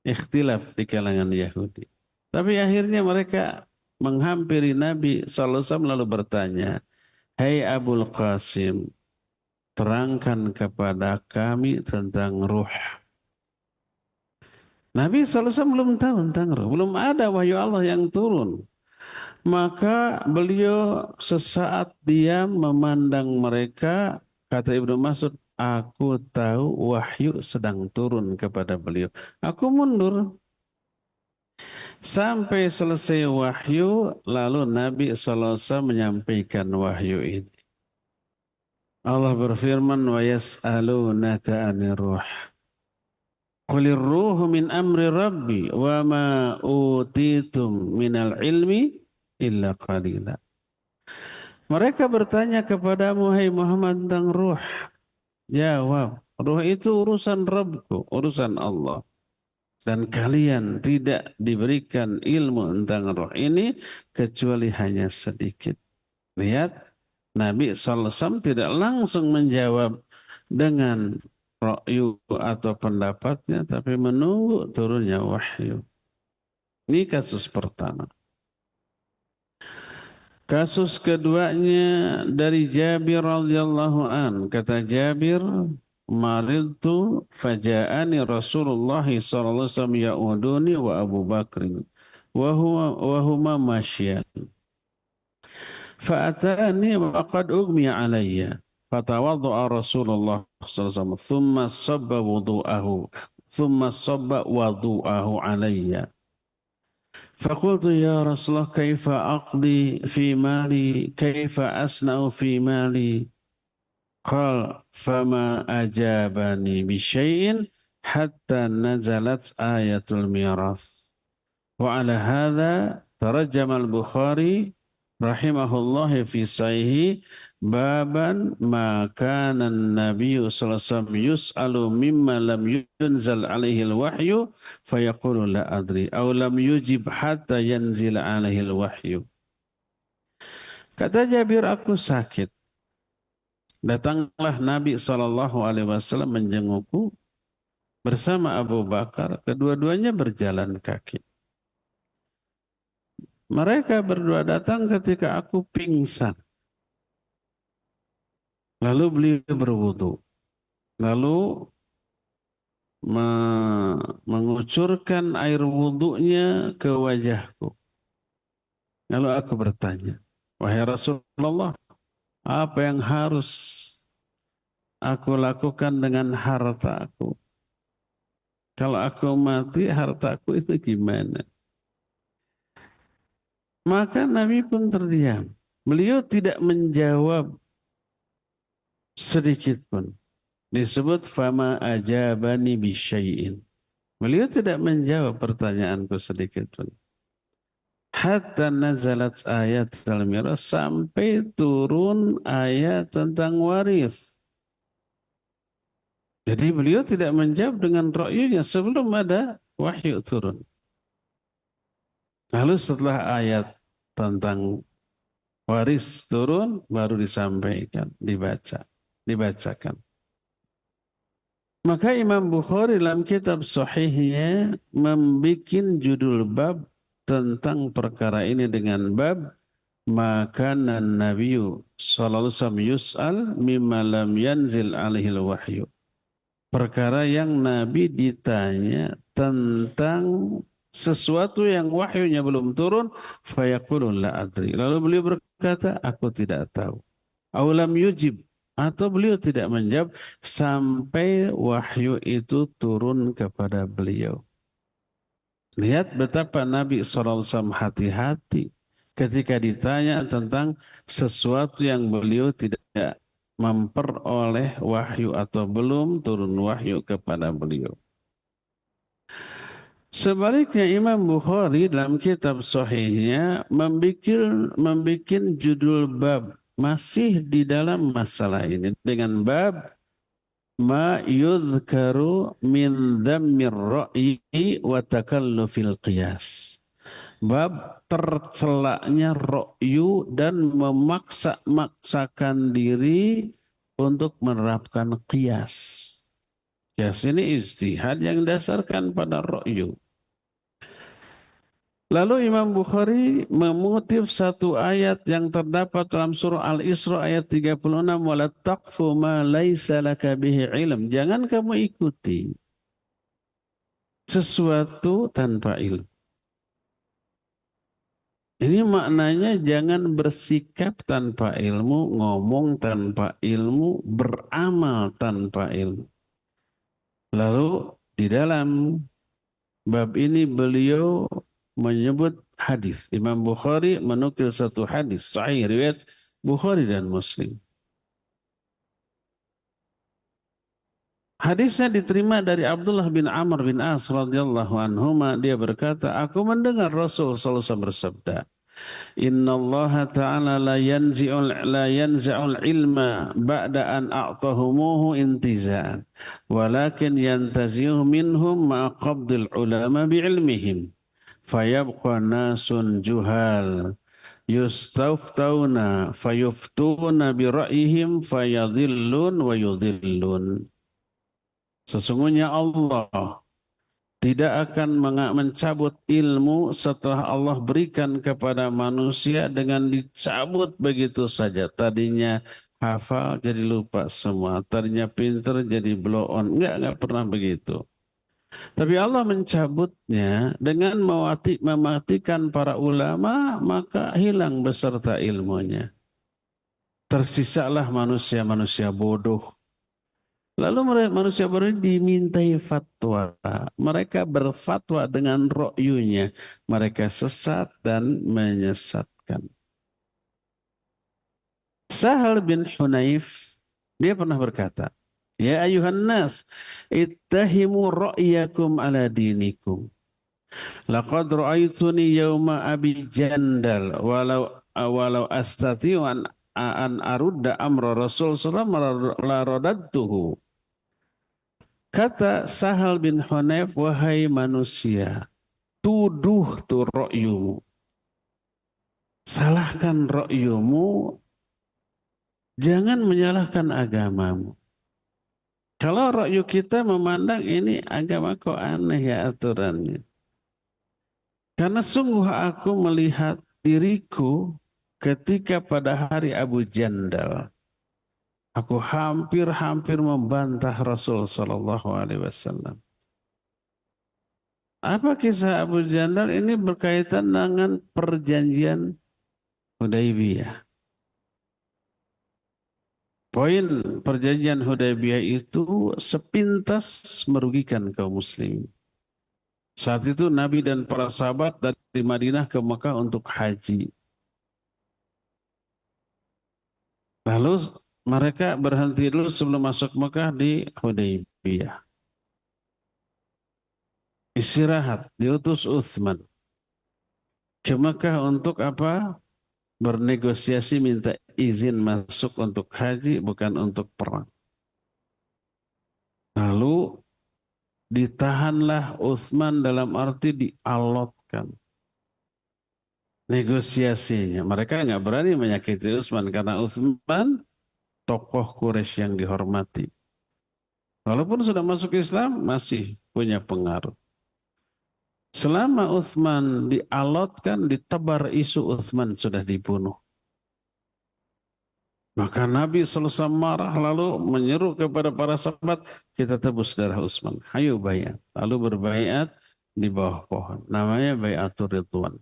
Ikhtilaf di kalangan Yahudi. Tapi akhirnya mereka menghampiri Nabi SAW lalu bertanya, hai Abul Qasim, terangkan kepada kami tentang ruh. Nabi SAW belum tahu tentang ruh, belum ada wahyu Allah yang turun. Maka beliau sesaat diam memandang mereka, kata Ibnu Mas'ud, aku tahu wahyu sedang turun kepada beliau. Aku mundur. Sampai selesai wahyu, lalu Nabi SAW menyampaikan wahyu ini. Allah berfirman, wa yas'alunaka 'anir ruh. Qulir ruhu min amri rabbi wa ma utitum minal ilmi illa qalila. Mereka bertanya kepadamu, hai Muhammad, tentang ruh. Jawab, ruh itu urusan Rabbku, urusan Allah. Dan kalian tidak diberikan ilmu tentang ruh ini kecuali hanya sedikit. Lihat, Nabi SAW tidak langsung menjawab dengan ra'yu atau pendapatnya, tapi menunggu turunnya wahyu. Ini kasus pertama. Kasus keduanya dari Jabir radhiyallahu an. Kata Jabir, maridtu faja'ani Rasulullah sallallahu alaihi wasallam ya'uduni wa Abu Bakr wa huma masyan. Fa'atani wa qad ughmiya alayya. Fatawadda'a Rasulullah sallallahu alaihi wasallam thumma sabba wudu'ahu alayya. فقلت يا رسول الله كيف أقضي في مالي كيف أصنع في مالي قال فما أجابني بشيء حتى نزلت آية الميراث وعلى هذا ترجم البخاري rahimahullah fi sahih baban ma kana an-nabiy sallallahu alaihi wasallam yus'alu mimma lam yunzal alaihi al-wahyu fayaqulu la adri aw lam yujib hatta yanzil alaihi al-wahyu. Kata Jabir, aku sakit. Datanglah Nabi sallallahu alaihi wasallam menjengukku bersama Abu Bakar, kedua-duanya berjalan kaki. Mereka berdua datang ketika aku pingsan. Lalu beliau berwudu. Lalu mengucurkan air wudunya ke wajahku. Lalu aku bertanya, wahai Rasulullah, apa yang harus aku lakukan dengan hartaku? Kalau aku mati, hartaku itu gimana? Maka Nabi pun terdiam. Beliau tidak menjawab sedikit pun. Disebut fama ajabani bisyai'in. Beliau tidak menjawab pertanyaanku sedikit pun. Hatta nazalat ayat al-miras, sampai turun ayat tentang waris. Jadi beliau tidak menjawab dengan ra'yunya sebelum ada wahyu turun. Lalu setelah ayat tentang waris turun, baru disampaikan, dibacakan. Maka Imam Bukhari dalam kitab sahihnya membuat judul bab tentang perkara ini dengan bab makanan Nabiyu sallallahu alaihi wasallam yus'al mimma lam yanzil alaihi wahyu. Perkara yang Nabi ditanya tentang sesuatu yang wahyunya belum turun, fayaqulun la adri. Lalu beliau berkata, aku tidak tahu. Aulam yujib, atau beliau tidak menjawab sampai wahyu itu turun kepada beliau. Lihat betapa Nabi SAW hati-hati ketika ditanya tentang sesuatu yang beliau tidak memperoleh wahyu atau belum turun wahyu kepada beliau. Sebaliknya Imam Bukhari dalam kitab sahihnya membuat judul bab masih di dalam masalah ini dengan bab ma yudhkaru min dhammir ra'yi wa takallufil qiyas. Bab tercelaknya ra'yu dan memaksa-maksakan diri untuk menerapkan qiyas. Qiyas ini ijtihad yang didasarkan pada ra'yu. Lalu Imam Bukhari mengutip satu ayat yang terdapat dalam surah Al-Isra ayat 36, wala taqfu ma laisa laka bihi ilm. Jangan kamu ikuti sesuatu tanpa ilmu. Ini maknanya jangan bersikap tanpa ilmu, ngomong tanpa ilmu, beramal tanpa ilmu. Lalu di dalam bab ini beliau menyebut hadis. Imam Bukhari menukil satu hadis sahih riwayat Bukhari dan Muslim. Hadisnya diterima dari Abdullah bin Amr bin As radhiyallahu anhuma. Dia berkata, aku mendengar Rasul sallallahu alaihi wasallam bersabda, Inna Allah Ta'ala la yanzi'ul ilma ba'da an a'tahumuhu intiza'an walakin yantazi'uhu minhum ma'a qabdil ulama bi'ilmihim fayabqa nasun juhal yustaftawna fayuftuna bira'ihim fayadhillun wa yudhillun. Sesungguhnya Allah tidak akan mencabut ilmu setelah Allah berikan kepada manusia dengan dicabut begitu saja. Tadinya hafal jadi lupa semua. Tadinya pinter jadi blow on. Enggak pernah begitu. Tapi Allah mencabutnya dengan mematikan para ulama, maka hilang beserta ilmunya. Tersisalah manusia-manusia bodoh. Lalu manusia baru dimintai fatwa. Mereka berfatwa dengan ro'yunya. Mereka sesat dan menyesatkan. Sahal bin Hunayf, dia pernah berkata, Ya ayuhan nas, ittahimu ra'yakum ala dinikum. Laqad ra'aytuni yawma abi jandal, walau walau astati'u an arudda amra Rasul sallallahu alaihi wasallam la radadtuhu. Kata Sahal bin Hunayf, wahai manusia, tuduh tu ra'yumu. Salahkan ra'yumu, jangan menyalahkan agamamu. Kalau ra'yu kita memandang ini agama kok aneh ya aturannya. Karena sungguh aku melihat diriku ketika pada hari Abu Jandal, aku hampir-hampir membantah Rasul Sallallahu Alaihi Wasallam. Apa kisah Abu Jandal ini berkaitan dengan perjanjian Hudaybiyah. Poin perjanjian Hudaybiyah itu sepintas merugikan kaum muslimin. Saat itu Nabi dan para sahabat dari Madinah ke Mekah untuk haji. Lalu mereka berhenti dulu sebelum masuk Mekah di Hudaybiyah. Istirahat, diutus Utsman ke Mekah untuk apa? Bernegosiasi minta izin masuk untuk haji, bukan untuk perang. Lalu ditahanlah Utsman, dalam arti dialotkan negosiasinya. Mereka nggak berani menyakiti Utsman karena Utsman tokoh Quraisy yang dihormati. Walaupun sudah masuk Islam, masih punya pengaruh. Selama Utsman dialotkan, ditebar isu Utsman sudah dibunuh. Maka Nabi selesai marah lalu menyeru kepada para sahabat, kita tebus darah Utsman. Ayo bayat. Lalu berbaiat di bawah pohon. Namanya Baiatur Ridwan.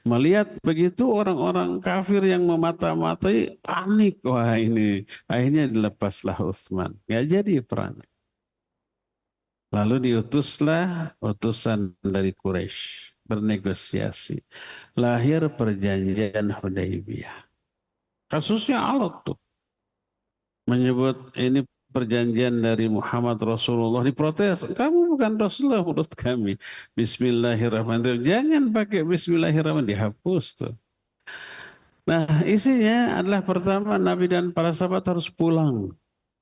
Melihat begitu orang-orang kafir yang memata-matai panik. Wah ini akhirnya dilepaslah Utsman. Gak jadi perang. Lalu diutuslah utusan dari Quraisy bernegosiasi. Lahir perjanjian Hudaybiyah. Kasusnya alot tuh. Menyebut ini perjanjian dari Muhammad Rasulullah, diprotes. Kamu bukan Rasulullah menurut kami. Bismillahirrahmanirrahim. Jangan pakai Bismillahirrahmanirrahim. Dihapus tuh. Nah isinya adalah pertama Nabi dan para sahabat harus pulang.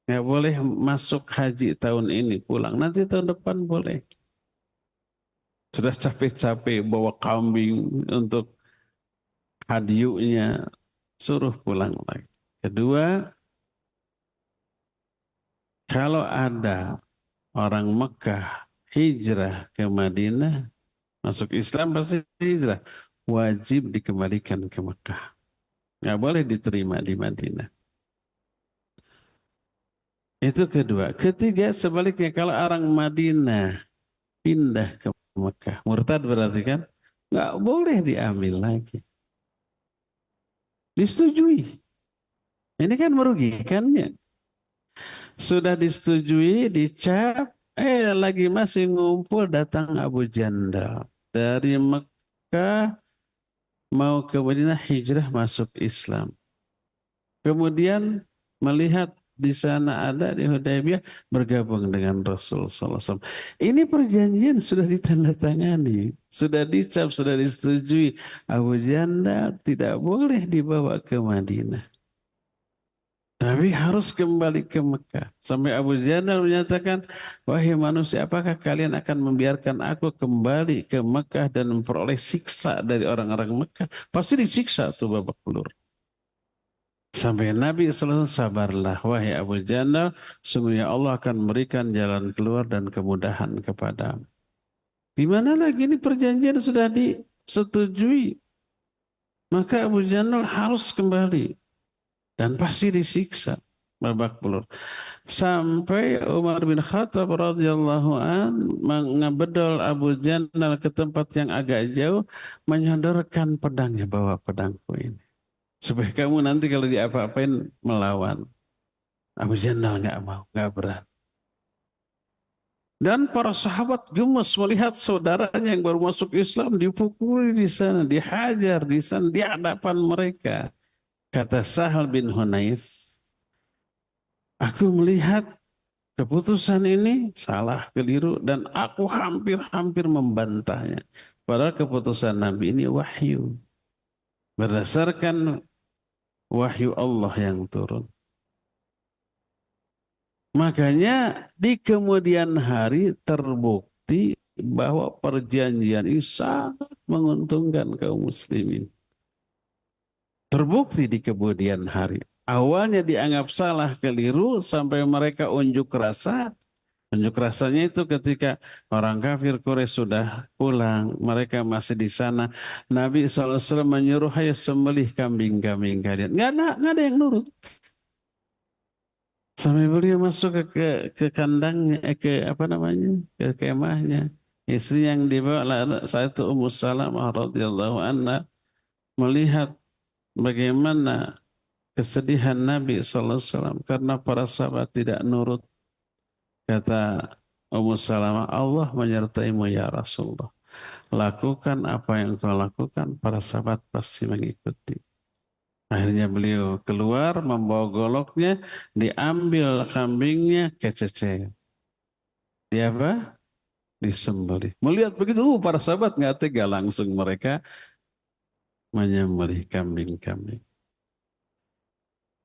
Nggak boleh masuk haji tahun ini, pulang. Nanti tahun depan boleh. Sudah capek-capek bawa kambing untuk hadiahnya, suruh pulang lagi. Kedua, kalau ada orang Mekah hijrah ke Madinah, masuk Islam pasti hijrah, wajib dikembalikan ke Mekah. Nggak boleh diterima di Madinah. Itu kedua. Ketiga, sebaliknya kalau orang Madinah pindah ke Mekah, murtad berarti kan, nggak boleh diambil lagi. Disetujui. Ini kan merugikannya. Sudah disetujui, dicap, lagi masih ngumpul datang Abu Jandal. Dari Mekah mau ke Madinah, hijrah masuk Islam. Kemudian melihat di sana ada di Hudaybiyah, bergabung dengan Rasul sallallahu alaihi wasallam. Ini perjanjian sudah ditandatangani, sudah dicap, sudah disetujui. Abu Jandal tidak boleh dibawa ke Madinah, tapi harus kembali ke Mekah. Sampai Abu Jandal menyatakan, wahai manusia, apakah kalian akan membiarkan aku kembali ke Mekah dan memperoleh siksa dari orang-orang Mekah? Pasti disiksa tuh babak belur. Sampai Nabi SAW, sabarlah wahai Abu Jandal, sungguhnya Allah akan memberikan jalan keluar dan kemudahan kepadamu. Di mana lagi ini perjanjian sudah disetujui. Maka Abu Jandal harus kembali dan pasti disiksa babak belur. Sampai Umar bin Khattab radhiyallahu an mengebedol Abu Jandal ke tempat yang agak jauh, menyodorkan pedangnya, bawa pedangku ini. Supaya kamu nanti kalau diapa-apain melawan. Abu Jandal nggak mau, nggak berani. Dan para sahabat gemes melihat saudaranya yang baru masuk Islam dipukuli di sana, dihajar di sana, di hadapan mereka. Kata Sahal bin Hunayf, aku melihat keputusan ini salah, keliru, dan aku hampir-hampir membantahnya. Padahal keputusan Nabi ini wahyu. berdasarkan wahyu Allah yang turun. Makanya di kemudian hari terbukti bahwa perjanjian ini sangat menguntungkan kaum muslimin. Terbukti di kemudian hari. Awalnya dianggap salah, keliru, sampai mereka unjuk rasa. Unjuk rasanya itu ketika orang kafir Quraisy sudah pulang, mereka masih di sana. Nabi SAW menyuruh, ayo sembelih kambing-kambing kalian. Nggak ada yang nurut. Sampai beliau masuk ke kandangnya, ke apa namanya, ke kemahnya. Istri yang dibawa saat itu Ummu Salamah radhiyallahu anha melihat bagaimana kesedihan Nabi SAW karena para sahabat tidak nurut. Kata Ummu Salamah, Allah menyertaimu ya Rasulullah. Lakukan apa yang kau lakukan, para sahabat pasti mengikuti. Akhirnya beliau keluar membawa goloknya, diambil kambingnya, kececeng. Dia apa? Disembelih. Melihat begitu, para sahabat nggak tega, langsung mereka menyembelih kambing-kambing.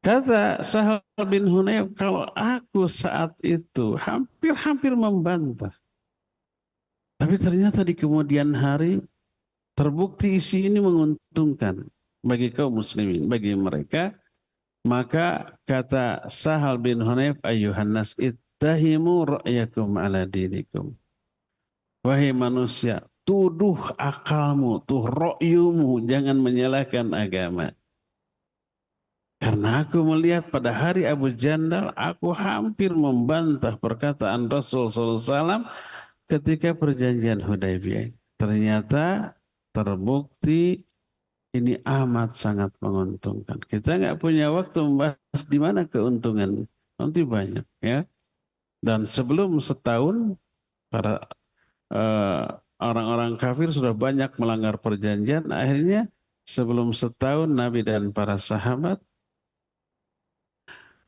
Kata Sahal bin Hunayf, kalau aku saat itu hampir-hampir membantah. Tapi ternyata di kemudian hari terbukti isi ini menguntungkan bagi kaum muslimin, bagi mereka. Maka kata Sahal bin Hunayf, ayuhan nas ittahimu ra'yakum ala dinikum. Wahai manusia, tuduh akalmu, tuh ro'yumu, jangan menyalahkan agama. Karena aku melihat pada hari Abu Jandal, aku hampir membantah perkataan Rasul SAW ketika perjanjian Hudaybiyah. Ternyata terbukti ini amat sangat menguntungkan. Kita nggak punya waktu membahas di mana keuntungan. Nanti banyak ya. Dan sebelum setahun para orang-orang kafir sudah banyak melanggar perjanjian. Akhirnya sebelum setahun Nabi dan para sahabat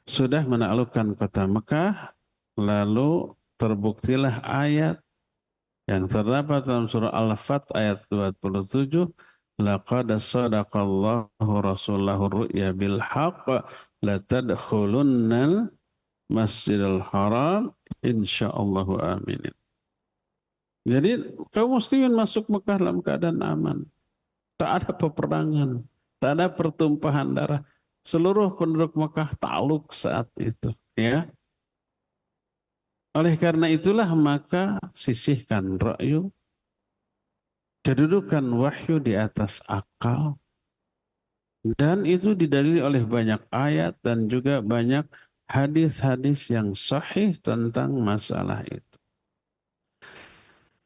sudah menaklukkan kota Mekah, lalu terbuktilah ayat yang terdapat dalam surah Al-Fat ayat 27, laqad sadaqallahu rasulahu ru'ya bil haqq la tadkhulunnal masjidil haram insyaallahu aminin. Jadi kaum muslimin masuk Mekah dalam keadaan aman. Tak ada peperangan, tak ada pertumpahan darah. Seluruh penduduk Mekah takluk saat itu, ya. Oleh karena itulah maka sisihkan ra'yu, kedudukan wahyu di atas akal, dan itu didalili oleh banyak ayat dan juga banyak hadis-hadis yang sahih tentang masalah itu.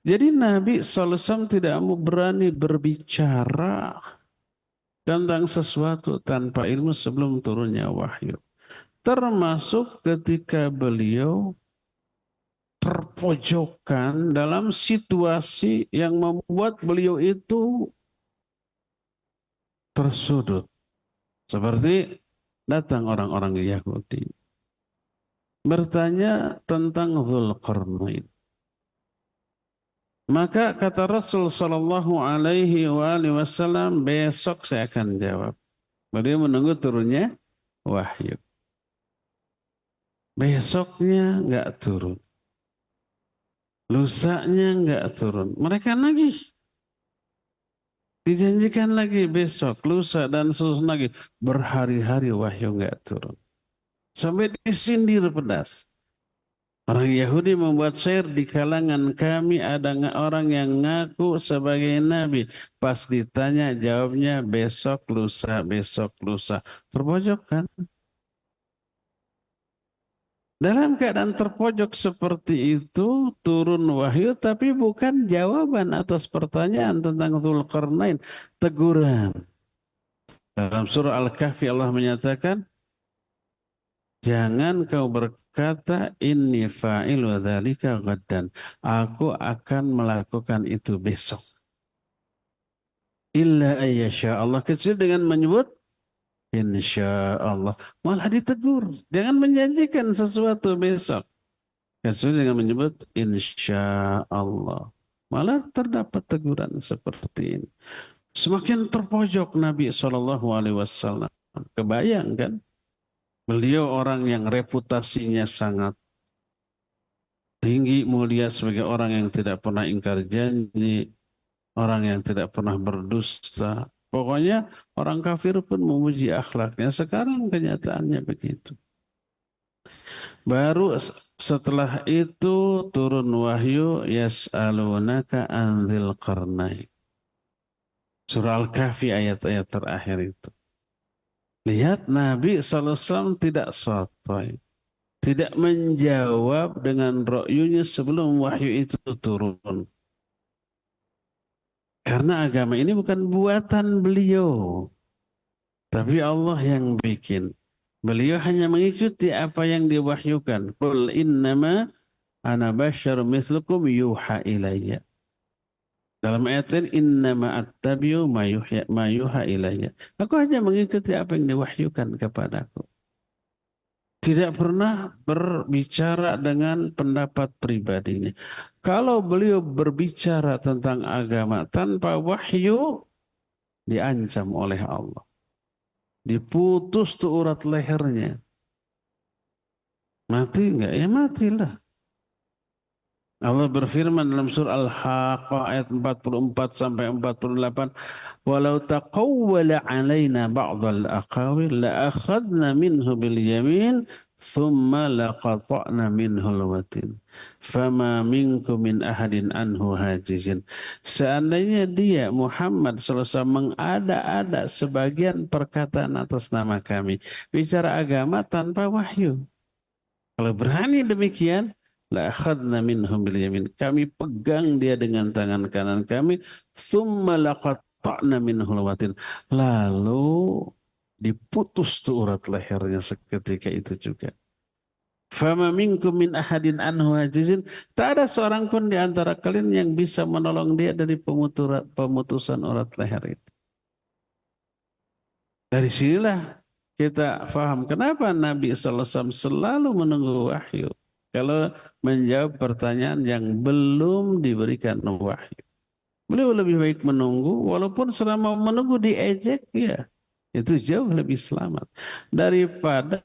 Jadi Nabi SAW tidak mau berani berbicara tentang sesuatu tanpa ilmu sebelum turunnya wahyu. Termasuk ketika beliau terpojokkan dalam situasi yang membuat beliau itu tersudut. Seperti datang orang-orang Yahudi bertanya tentang Dzulqarnain. Maka kata Rasul sallallahu alaihi wasallam, besok saya akan jawab. Beliau menunggu turunnya wahyu. Besoknya enggak turun. Lusanya enggak turun. Mereka nagih. Dijanjikan lagi besok, lusa, dan seterusnya lagi. Berhari-hari wahyu enggak turun. Sampai disindir pedas. Orang Yahudi membuat syair, di kalangan kami ada orang yang ngaku sebagai nabi. Pas ditanya jawabnya besok lusa, besok lusa. Terpojok kan? Dalam keadaan terpojok seperti itu turun wahyu, tapi bukan jawaban atas pertanyaan tentang Dzulqarnain. Teguran. Dalam surah Al-Kahfi Allah menyatakan, jangan kau berkata inni fa'ilu dzalika ghaddan. Aku akan melakukan itu besok. Illa ayyasha Allah, kecuali dengan menyebut insya Allah. Malah ditegur. Jangan menjanjikan sesuatu besok, kecuali dengan menyebut insya Allah. Malah terdapat teguran seperti ini. Semakin terpojok Nabi SAW. Kebayang kan? Beliau orang yang reputasinya sangat tinggi, mulia sebagai orang yang tidak pernah ingkar janji, orang yang tidak pernah berdusta. Pokoknya orang kafir pun memuji akhlaknya. Sekarang kenyataannya begitu. Baru setelah itu turun wahyu yas'alunaka anzil qarnain. Surah Al-Kahfi ayat-ayat terakhir itu. Lihat Nabi SAW tidak sotoy. Tidak menjawab dengan ro'yunya sebelum wahyu itu turun. Karena agama ini bukan buatan beliau. Tapi Allah yang bikin. Beliau hanya mengikuti apa yang diwahyukan. Qul innama ana basyarum mithlukum yuha ilayya. Dalam ayat lain, innama attabi'u ma yuha ilayya. Aku hanya mengikuti apa yang diwahyukan kepadaku. Tidak pernah berbicara dengan pendapat pribadinya. Kalau beliau berbicara tentang agama tanpa wahyu, diancam oleh Allah. Diputus tuh urat lehernya. Mati enggak? Ya matilah. Allah berfirman dalam surah Al-Haqqah ayat 44 sampai 48, "Walau taqawwala 'alaina ba'dal aqawil la akhadna minhu bil yamin thumma laqata'na minhu al-watin. Fama minkum min ahadin anhu hajizin." Seandainya dia Muhammad SAW mengada-ada sebagian perkataan atas nama kami, bicara agama tanpa wahyu. Kalau berani demikian, la akhadna minhum bil yamin. Kami pegang dia dengan tangan kanan kami, thumma laqata'na minhul watin. Lalu diputus tuh urat lehernya seketika itu juga. Fama minkum min ahadin anhu hajizin. Tak ada seorang pun di antara kalian yang bisa menolong dia dari pemutusan urat leher itu. Dari sinilah kita faham kenapa Nabi SAW selalu menunggu wahyu. Kalau menjawab pertanyaan yang belum diberikan wahyu. Beliau lebih baik menunggu, walaupun selama menunggu diejek, ya itu jauh lebih selamat. Daripada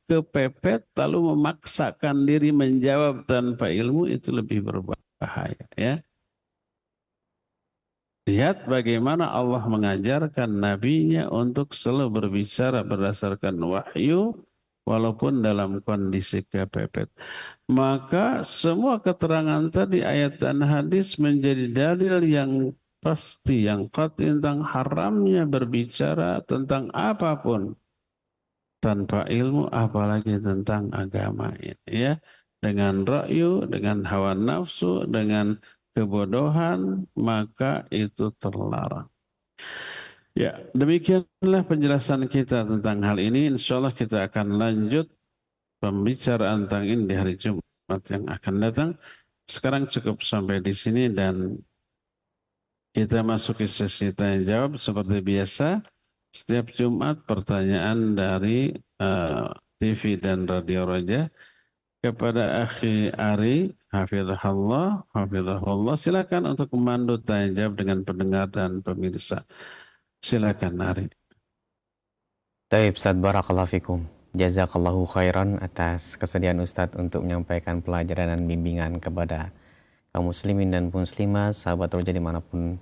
kepepet lalu memaksakan diri menjawab tanpa ilmu, itu lebih berbahaya. Ya. Lihat bagaimana Allah mengajarkan nabinya untuk selalu berbicara berdasarkan wahyu walaupun dalam kondisi kepepet. Maka semua keterangan tadi ayat dan hadis menjadi dalil yang pasti, yang qat'i tentang haramnya berbicara tentang apapun tanpa ilmu, apalagi tentang agama ini. Ya, dengan ra'yu, dengan hawa nafsu, dengan kebodohan, maka itu terlarang. Ya, demikianlah penjelasan kita tentang hal ini. Insya Allah kita akan lanjut pembicaraan tentang ini di hari Jumat yang akan datang. Sekarang cukup sampai di sini dan kita masuk ke sesi tanya jawab seperti biasa. Setiap Jumat pertanyaan dari TV dan Radio Raja kepada Akhi Ari, hafizahullah, silakan untuk memandu tanya jawab dengan pendengar dan pemirsa. Silakan Ari. Taib Ustaz, barakallahu fikum. Jazakallahu khairan atas kesediaan Ustadz untuk menyampaikan pelajaran dan bimbingan kepada kaum muslimin dan muslimat, sahabat roja dimanapun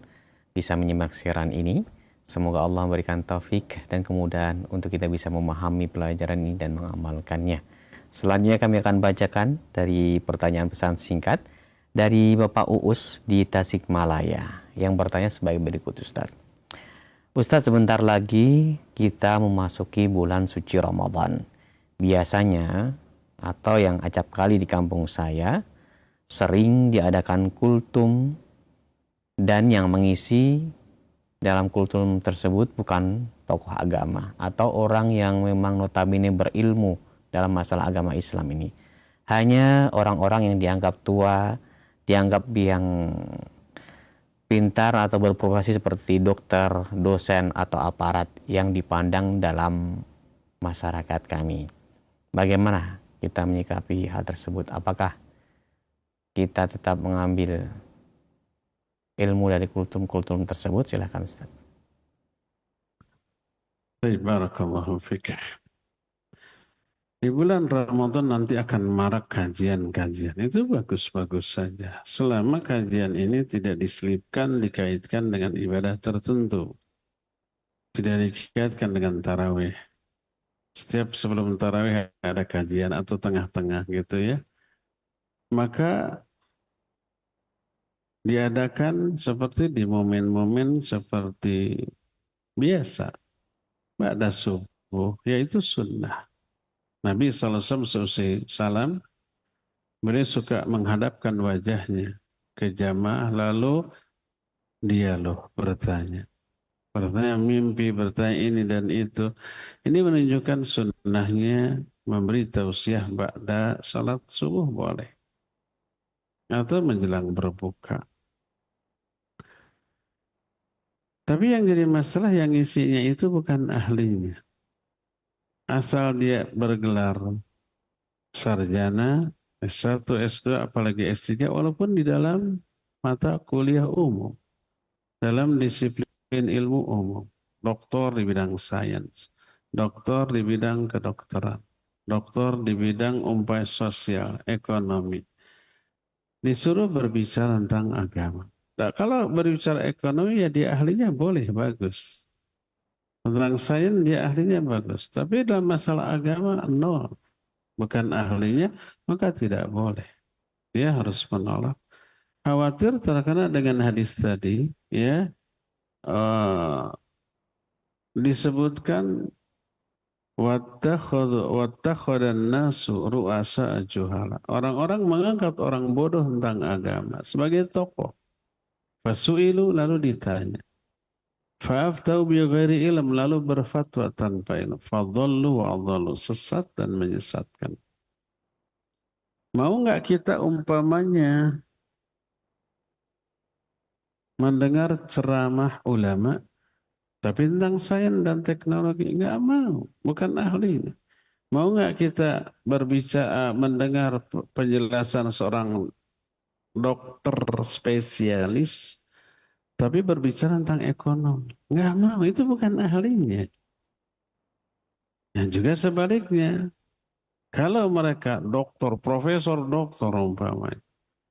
bisa menyimak siaran ini. Semoga Allah memberikan taufik dan kemudahan untuk kita bisa memahami pelajaran ini dan mengamalkannya. Selanjutnya kami akan bacakan dari pertanyaan pesan singkat dari Bapak Uus di Tasikmalaya yang bertanya sebagai berikut, Ustadz. Ustadz, sebentar lagi kita memasuki bulan suci Ramadan. Biasanya atau yang acap kali di kampung saya sering diadakan kultum dan yang mengisi dalam kultum tersebut bukan tokoh agama atau orang yang memang notabene berilmu dalam masalah agama Islam ini. Hanya orang-orang yang dianggap tua, dianggap yang pintar atau berprofesi seperti dokter, dosen, atau aparat yang dipandang dalam masyarakat kami. Bagaimana kita menyikapi hal tersebut? Apakah kita tetap mengambil ilmu dari kultum-kultum tersebut? Silakan Ustaz. Baik, barakallahu fiik. Di bulan Ramadan nanti akan marak kajian-kajian. Itu bagus-bagus saja. Selama kajian ini tidak diselipkan, dikaitkan dengan ibadah tertentu. Tidak dikaitkan dengan tarawih. Setiap sebelum tarawih ada kajian atau tengah-tengah gitu ya. Maka diadakan seperti di momen-momen seperti biasa. Ba'da subuh, yaitu sunnah. Nabi SAW beliau suka menghadapkan wajahnya ke jamaah lalu dialog bertanya. Bertanya mimpi, bertanya ini dan itu. Ini menunjukkan sunnahnya memberi tausiah ba'da salat subuh boleh. Atau menjelang berbuka. Tapi yang jadi masalah yang isinya itu bukan ahlinya. Asal dia bergelar sarjana, S1, S2, apalagi S3, walaupun di dalam mata kuliah umum, dalam disiplin ilmu umum, doktor di bidang sains, doktor di bidang kedokteran, doktor di bidang umpamanya sosial, ekonomi, disuruh berbicara tentang agama. Nah, kalau berbicara ekonomi ya dia ahlinya boleh, bagus. Tentang sains dia ahlinya bagus. Tapi dalam masalah agama, nol. Bukan ahlinya, maka tidak boleh. Dia harus menolak. Khawatir terkena dengan hadis tadi, ya, disebutkan wattakhadhan nasu ru'asa juhala. Orang-orang mengangkat orang bodoh tentang agama sebagai tokoh. Fasu'ilu lalu ditanya. Fa'aftau bi ghairi ilm lalu berfatwa tanpa ilmu. Fadhallu wa adhallu, sesat dan menyesatkan. Mau nggak kita umpamanya mendengar ceramah ulama tapi tentang sains dan teknologi? Nggak mau, bukan ahlinya. Mau nggak kita berbicara mendengar penjelasan seorang dokter spesialis tapi berbicara tentang ekonomi? Nggak mau, itu bukan ahlinya. Dan juga sebaliknya, kalau mereka doktor, profesor doktor umpamanya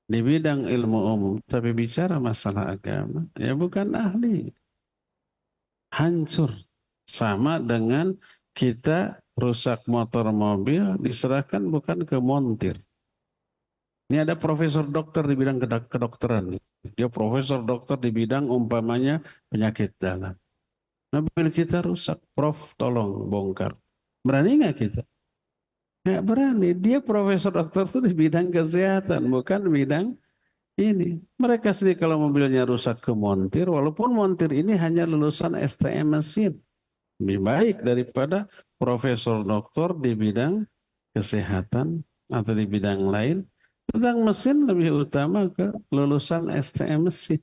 di bidang ilmu umum tapi bicara masalah agama, ya bukan ahli. Hancur. Sama dengan kita rusak motor mobil diserahkan bukan ke montir. Ini ada profesor dokter di bidang kedokteran. Dia profesor dokter di bidang umpamanya penyakit dalam. Mobil kita rusak, Prof tolong bongkar. Berani nggak kita? Nggak berani. Dia profesor dokter itu di bidang kesehatan, bukan bidang ini. Mereka sendiri kalau mobilnya rusak ke montir, walaupun montir ini hanya lulusan STM mesin. Lebih baik daripada profesor doktor di bidang kesehatan atau di bidang lain. Tentang mesin lebih utama ke lulusan STM mesin.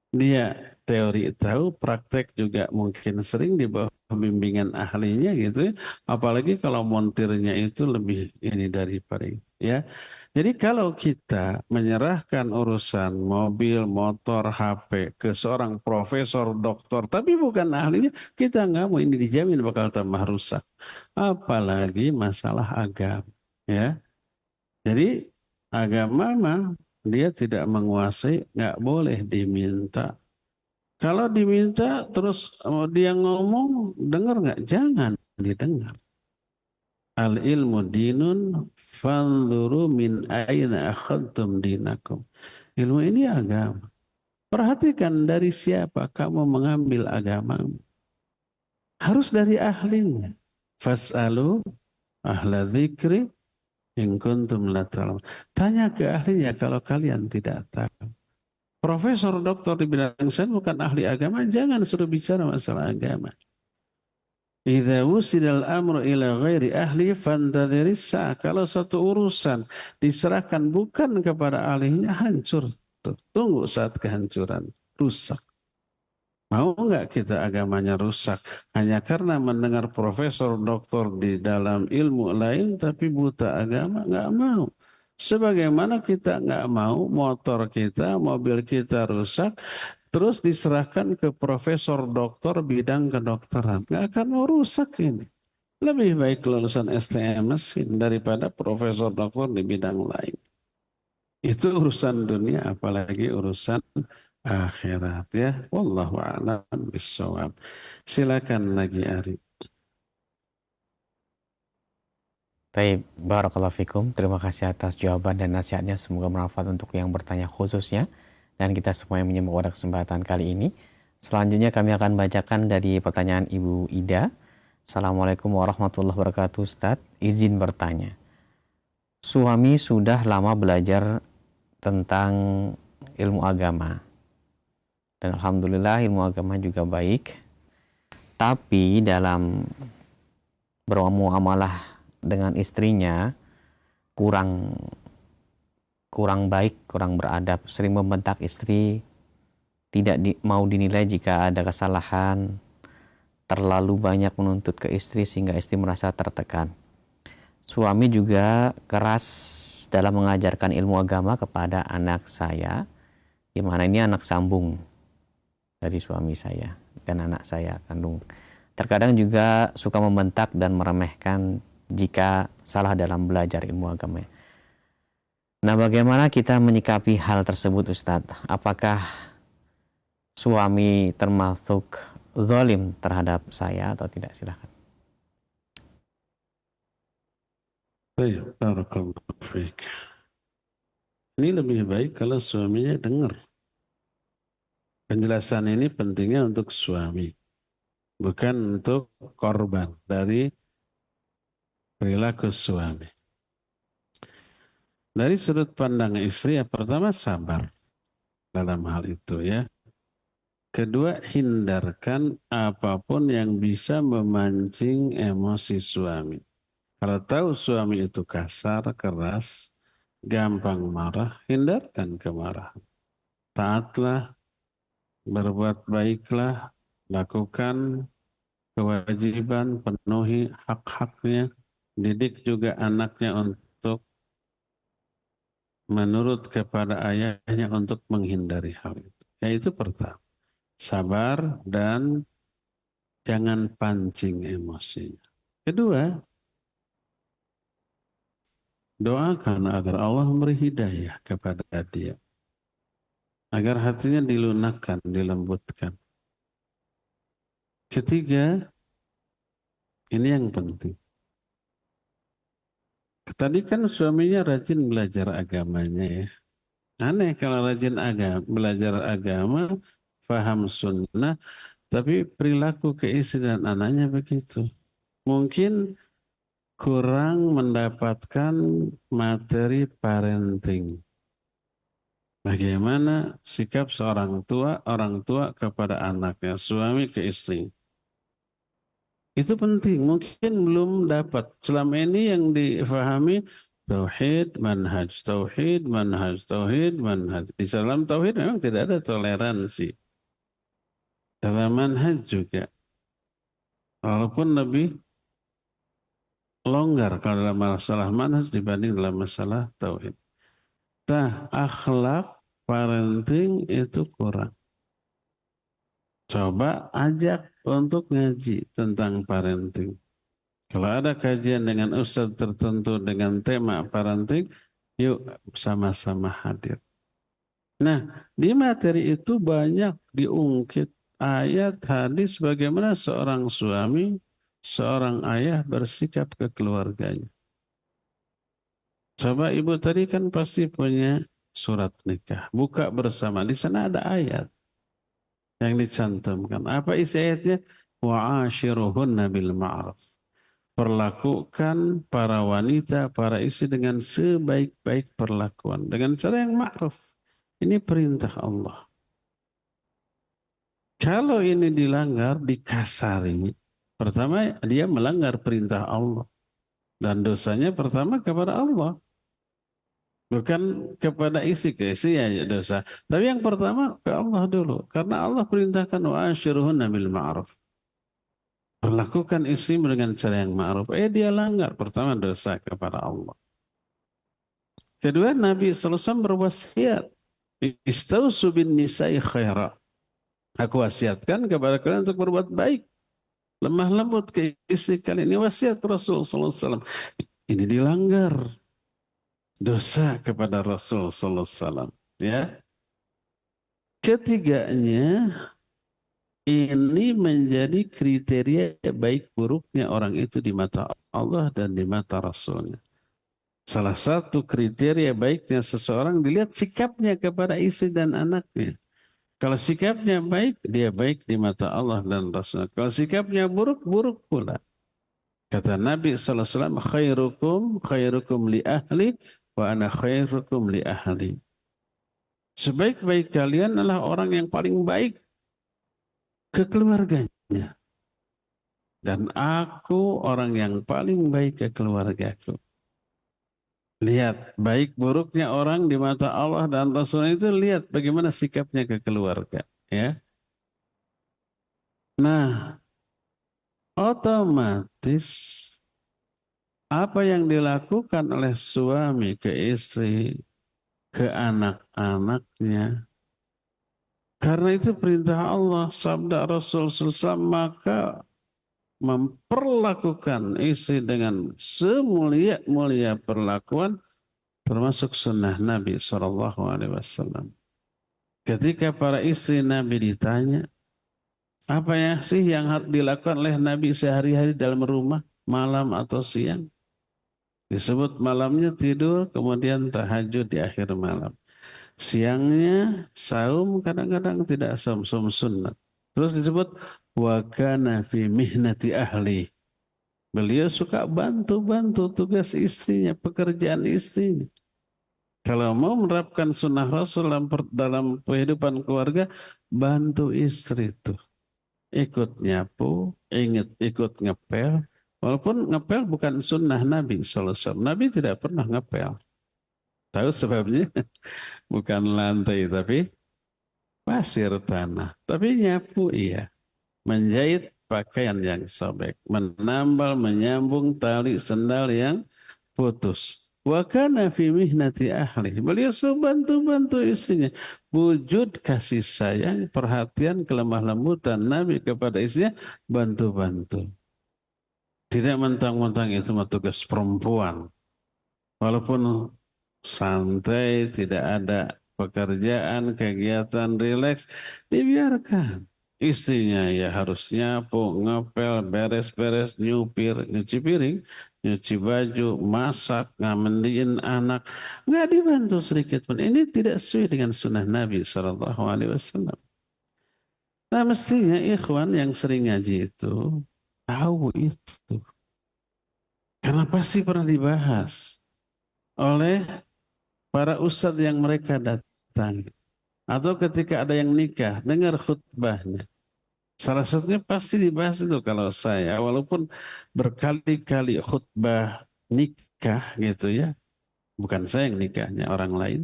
Dia teori tahu, praktek juga mungkin sering di bawah bimbingan ahlinya gitu ya. Apalagi kalau montirnya itu lebih ini daripada itu ya. Jadi kalau kita menyerahkan urusan mobil, motor, HP ke seorang profesor, doktor, tapi bukan ahlinya, kita nggak mau, ini dijamin bakal tambah rusak. Apalagi masalah agama ya. Jadi agama mah dia tidak menguasai, nggak boleh diminta. Kalau diminta terus dia ngomong, dengar nggak? Jangan didengar. Al ilmu dinun fanzuru min aina akhadtum dinakum. Ilmu ini agama. Perhatikan dari siapa kamu mengambil agamamu. Harus dari ahlinya. Fas'alu ahla dzikri in kuntum la ta'lamun. Tanya ke ahlinya kalau kalian tidak tahu. Profesor doktor di bidang sains bukan ahli agama, jangan suruh bicara masalah agama. Idza wusidal amru ila ghairi ahli fantadhiris sa. Kalau satu urusan diserahkan bukan kepada ahlinya, hancur. Tunggu saat kehancuran, rusak. Mau nggak kita agamanya rusak hanya karena mendengar profesor doktor di dalam ilmu lain tapi buta agama? Nggak mau. Sebagaimana kita nggak mau motor kita, mobil kita rusak terus diserahkan ke profesor doktor bidang kedokteran. Nggak akan mau rusak ini. Lebih baik lulusan STM mesin daripada profesor doktor di bidang lain. Itu urusan dunia, apalagi urusan akhirat ya. Wallahu a'lam bishawab. Silakan lagi Ari. Baik, barakallahu fikum. Terima kasih atas jawaban dan nasihatnya. Semoga bermanfaat untuk yang bertanya khususnya. Dan kita semua yang menyimak pada kesempatan kali ini. Selanjutnya kami akan bacakan dari pertanyaan Ibu Ida. Assalamualaikum warahmatullahi wabarakatuh Ustadz. Izin bertanya. Suami sudah lama belajar tentang ilmu agama. Dan alhamdulillah ilmu agama juga baik. Tapi dalam bermuamalah dengan istrinya kurang baik, kurang beradab, sering membentak istri, tidak mau dinilai jika ada kesalahan, terlalu banyak menuntut ke istri sehingga istri merasa tertekan. Suami juga keras dalam mengajarkan ilmu agama kepada anak saya, di mana ini anak sambung dari suami saya dan anak saya kandung. Terkadang juga suka membentak dan meremehkan jika salah dalam belajar ilmu agama. Nah, bagaimana kita menyikapi hal tersebut Ustadz? Apakah suami termasuk zalim terhadap saya atau tidak? Silakan. Baik, barakallahu fiik. Ini lebih baik kalau suaminya dengar. Penjelasan ini pentingnya untuk suami, bukan untuk korban dari perilaku suami. Dari sudut pandang istri, yang pertama sabar dalam hal itu ya. Kedua, hindarkan apapun yang bisa memancing emosi suami. Kalau tahu suami itu kasar, keras, gampang marah, hindarkan kemarahan. Taatlah, berbuat baiklah, lakukan kewajiban, penuhi hak-haknya, didik juga anaknya untuk menurut kepada ayahnya untuk menghindari hal itu. Yaitu pertama, sabar dan jangan pancing emosinya. Kedua, doakan agar Allah memberi hidayah kepada dia. Agar hatinya dilunakkan, dilembutkan. Ketiga, ini yang penting. Tadi kan suaminya rajin belajar agamanya ya. Aneh kalau rajin belajar agama, paham sunnah, tapi perilaku ke istri dan anaknya begitu. Mungkin kurang mendapatkan materi parenting. Bagaimana sikap seorang tua, orang tua kepada anaknya, suami ke istri. Itu penting, mungkin belum dapat. Selama ini yang difahami tauhid, manhaj, tauhid, manhaj, tauhid, manhaj. Di dalam tauhid memang tidak ada toleransi. Dalam manhaj juga. Walaupun lebih longgar kalau dalam masalah manhaj dibanding dalam masalah tauhid. Nah, akhlak parenting itu kurang. Coba ajak untuk ngaji tentang parenting. Kalau ada kajian dengan ustadz tertentu dengan tema parenting, yuk sama-sama hadir. Nah, di materi itu banyak diungkit ayat, hadis bagaimana seorang suami, seorang ayah bersikap ke keluarganya. Coba ibu tadi kan pasti punya surat nikah. Buka bersama, di sana ada ayat yang dicantumkan. Apa isi ayatnya? Wa'ashiruhunna bil ma'ruf. Perlakukan para wanita, para istri dengan sebaik-baik perlakuan. Dengan cara yang ma'ruf. Ini perintah Allah. Kalau ini dilanggar, dikasari. Pertama, dia melanggar perintah Allah. Dan dosanya pertama kepada Allah. Bukan kepada istri, ke istri ya dosa. Tapi yang pertama ke Allah dulu. Karena Allah perintahkan wa'ashiruhunna bil ma'ruf. Perlakukan istrimu dengan cara yang ma'ruf. Dia langgar. Pertama dosa kepada Allah. Kedua, Nabi SAW berwasiat. Istausu bin nisa'i khaira. Aku wasiatkan kepada kalian untuk berbuat baik, lemah lembut ke istri kalian. Ini wasiat Rasul sallallahu alaihi wasallam. Ini dilanggar, dosa kepada Rasul sallallahu alaihi wasallam. Ya. Ketiganya, ini menjadi kriteria baik buruknya orang itu di mata Allah dan di mata Rasulnya. Salah satu kriteria baiknya seseorang dilihat sikapnya kepada istri dan anaknya. Kalau sikapnya baik, dia baik di mata Allah dan Rasulnya. Kalau sikapnya buruk, buruk pula. Kata Nabi SAW, khairukum li ahli, wa ana khairukum li ahli. Sebaik-baik kalian adalah orang yang paling baik ke keluarganya. Dan aku orang yang paling baik ke keluargaku. Lihat baik buruknya orang di mata Allah dan Rasulnya itu, lihat bagaimana sikapnya ke keluarga. Ya. Nah, otomatis apa yang dilakukan oleh suami ke istri, ke anak-anaknya, karena itu perintah Allah, sabda Rasul SAW, maka memperlakukan istri dengan semulia-mulia perlakuan, termasuk sunnah Nabi SAW. Ketika para istri Nabi ditanya, apa ya sih yang harus dilakukan oleh Nabi sehari-hari dalam rumah, malam atau siang? Disebut malamnya tidur, kemudian tahajud di akhir malam. Siangnya saum, kadang-kadang tidak saum, saum sunnah. Terus disebut wa kana fi mihnati ahli. Beliau suka bantu-bantu tugas istrinya, pekerjaan istrinya. Kalau mau menerapkan sunnah Rasul dalam kehidupan keluarga, bantu istri itu. Ikut nyapu, ikut ngepel. Walaupun ngepel bukan sunnah Nabi SAW. Nabi tidak pernah ngepel. Tahu sebabnya? Bukan lantai, tapi pasir tanah. Tapi nyapu iya. Menjahit pakaian yang sobek. Menambal, menyambung tali sendal yang putus. Wa kana fi mihnati ahli. Beliau bantu-bantu istrinya. Wujud kasih sayang, perhatian, kelemah lembutan Nabi kepada istrinya, bantu-bantu. Tidak mentang-mentang itu tugas perempuan. Walaupun santai, tidak ada pekerjaan, kegiatan rileks, dibiarkan. Istrinya ya harus nyapu, ngepel, beres-beres, nyupir, nyuci piring, nyuci baju, masak, ngamandiin anak. Nggak dibantu sedikit pun. Ini tidak sesuai dengan sunnah Nabi SAW. Nah, mestinya ikhwan yang sering ngaji itu tahu itu. Karena pasti pernah dibahas oleh para ustadz yang mereka datang. Atau ketika ada yang nikah, dengar khutbahnya. Salah satunya pasti dibahas itu kalau saya, walaupun berkali-kali khutbah nikah gitu ya. Bukan saya yang nikahnya, orang lain.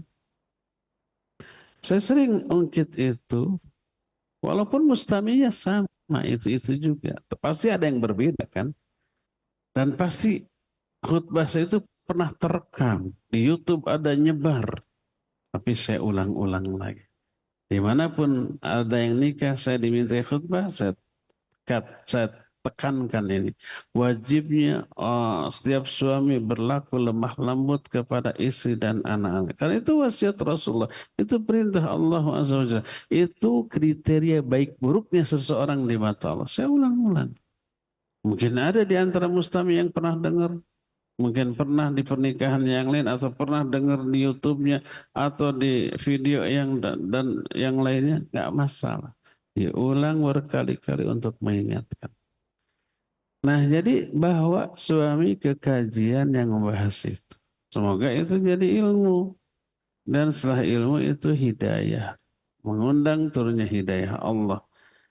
Saya sering ungkit itu, walaupun mustaminya sama, itu juga. Pasti ada yang berbeda kan. Dan pasti khutbah saya itu pernah terekam. Di YouTube ada nyebar. Tapi saya ulang-ulang lagi. Dimanapun ada yang nikah, saya diminta khutbah, saya tekankan ini. Wajibnya setiap suami berlaku lemah lembut kepada istri dan anak-anak. Karena itu wasiat Rasulullah. Itu perintah Allah Azza wa Jalla. Itu kriteria baik buruknya seseorang di mata Allah. Saya ulang-ulang. Mungkin ada di antara mustami yang pernah dengar. Mungkin pernah di pernikahan yang lain atau pernah dengar di YouTube-nya atau di video yang dan yang lainnya, nggak masalah. Diulang berkali-kali untuk mengingatkan. Nah, jadi bawa suami ke kajian yang membahas itu. Semoga itu jadi ilmu. Dan setelah ilmu itu hidayah. Mengundang turunnya hidayah Allah.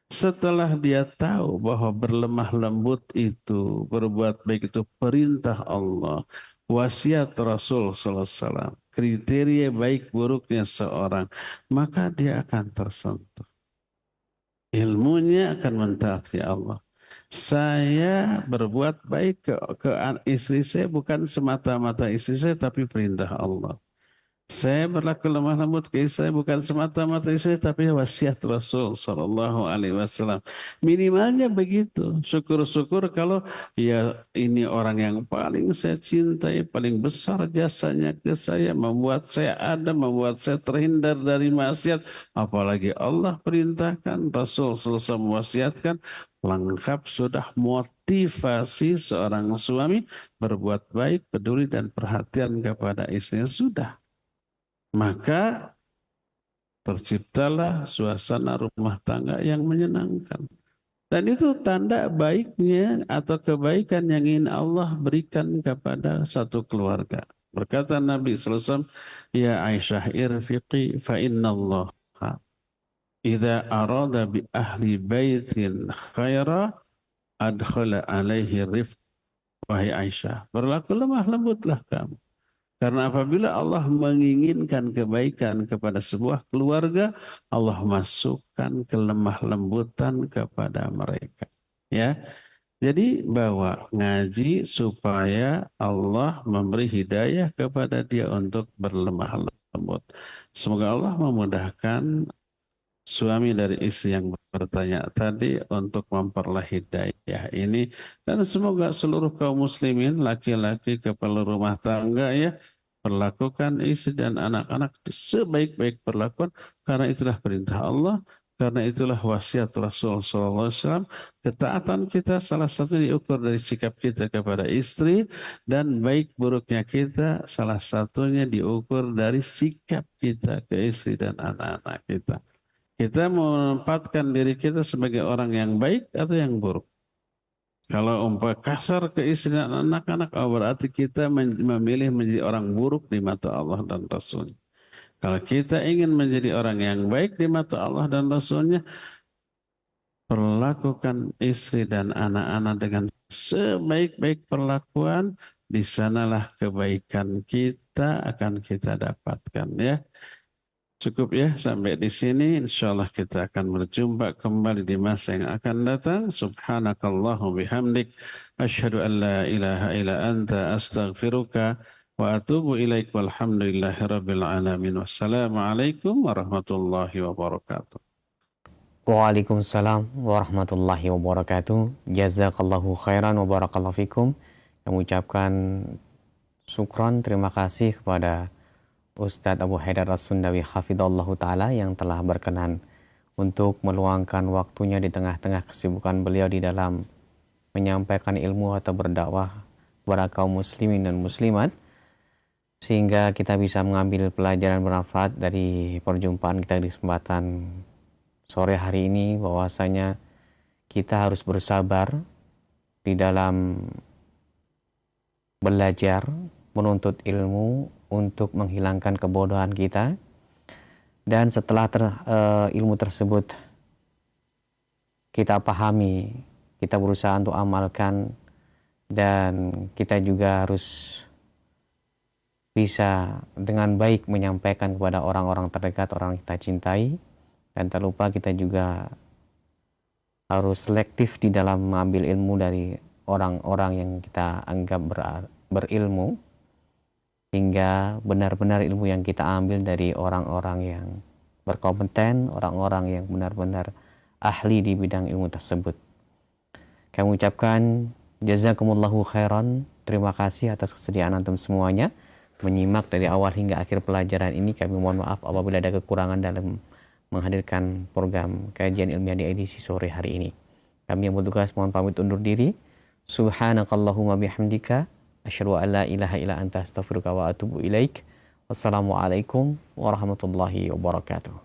Setelah dia tahu bahwa berlemah lembut itu, berbuat baik itu perintah Allah, wasiat Rasul sallallahu alaihi wasallam, kriteria baik buruknya seorang, maka dia akan tersentuh. Ilmunya akan mentaati Allah. Saya berbuat baik ke istri saya bukan semata-mata istri saya, tapi perintah Allah. Saya berlaku lemah lembut ke istri saya bukan semata-mata istri tapi wasiat Rasul Sallallahu Alaihi Wasallam. Minimalnya begitu. Syukur-syukur kalau ya ini orang yang paling saya cintai, paling besar jasanya ke saya, membuat saya ada, membuat saya terhindar dari maksiat. Apalagi Allah perintahkan, Rasul selesai mewasiatkan, lengkap sudah motivasi seorang suami berbuat baik, peduli dan perhatian kepada istrinya sudah. Maka terciptalah suasana rumah tangga yang menyenangkan. Dan itu tanda baiknya atau kebaikan yang ingin Allah berikan kepada satu keluarga. Berkata Nabi SAW, Ya Aisyah irfiqi fa inna Allah idza arada bi ahli baitin khaira adkhala alaihi rifq. Wahai Aisyah, berlaku lemah lembutlah kamu. Karena apabila Allah menginginkan kebaikan kepada sebuah keluarga, Allah masukkan kelemah lembutan kepada mereka. Ya, jadi bawa ngaji supaya Allah memberi hidayah kepada dia untuk berlemah lembut. Semoga Allah memudahkan suami dari istri yang bertanya tadi untuk memperoleh hidayah ini, dan semoga seluruh kaum muslimin laki-laki kepala rumah tangga ya perlakukan istri dan anak-anak sebaik-baik perlakuan, karena itulah perintah Allah, karena itulah wasiat Rasul sallallahu alaihi wasallam. Ketaatan kita salah satu diukur dari sikap kita kepada istri, dan baik buruknya kita salah satunya diukur dari sikap kita ke istri dan anak-anak kita. Kita menempatkan diri kita sebagai orang yang baik atau yang buruk. Kalau umpah kasar ke istri dan anak-anak, berarti kita memilih menjadi orang buruk di mata Allah dan Rasul-Nya. Kalau kita ingin menjadi orang yang baik di mata Allah dan Rasul-Nya, perlakukan istri dan anak-anak dengan sebaik-baik perlakuan, di sanalah kebaikan kita akan kita dapatkan ya. Cukup ya sampai di sini. Insyaallah kita akan berjumpa kembali di masa yang akan datang. Subhanakallahu bihamdik. Asyhadu an la ilaha illa anta astaghfiruka wa atubu ilaik. Walhamdulillahi rabbil alamin. Wassalamualaikum warahmatullahi wabarakatuh. Waalaikumsalam warahmatullahi wabarakatuh. Jazakallahu khairan wa barakallahu fikum. Kami ucapkan syukran, terima kasih kepada Ustadz Abu Haidar As-Sundawi Hafidhallahu Ta'ala yang telah berkenan untuk meluangkan waktunya di tengah-tengah kesibukan beliau di dalam menyampaikan ilmu atau berdakwah kepada kaum muslimin dan muslimat, sehingga kita bisa mengambil pelajaran bermanfaat dari perjumpaan kita di kesempatan sore hari ini, bahwasanya kita harus bersabar di dalam belajar, menuntut ilmu untuk menghilangkan kebodohan kita, dan setelah ilmu tersebut kita pahami, kita berusaha untuk amalkan, dan kita juga harus bisa dengan baik menyampaikan kepada orang-orang terdekat, orang yang kita cintai. Dan tak lupa kita juga harus selektif di dalam mengambil ilmu dari orang-orang yang kita anggap berilmu, hingga benar-benar ilmu yang kita ambil dari orang-orang yang berkompeten, orang-orang yang benar-benar ahli di bidang ilmu tersebut. Kami ucapkan jazakumullahu khairan, terima kasih atas kesediaan antum semuanya menyimak dari awal hingga akhir pelajaran ini. Kami mohon maaf apabila ada kekurangan dalam menghadirkan program kajian ilmiah di edisi sore hari ini. Kami yang bertugas mohon pamit undur diri. Subhanakallahumma bihamdika asyhadu an la ilaha illa anta astaghfiruka wa atubu ilaik. Wassalamualaikum warahmatullahi wabarakatuh.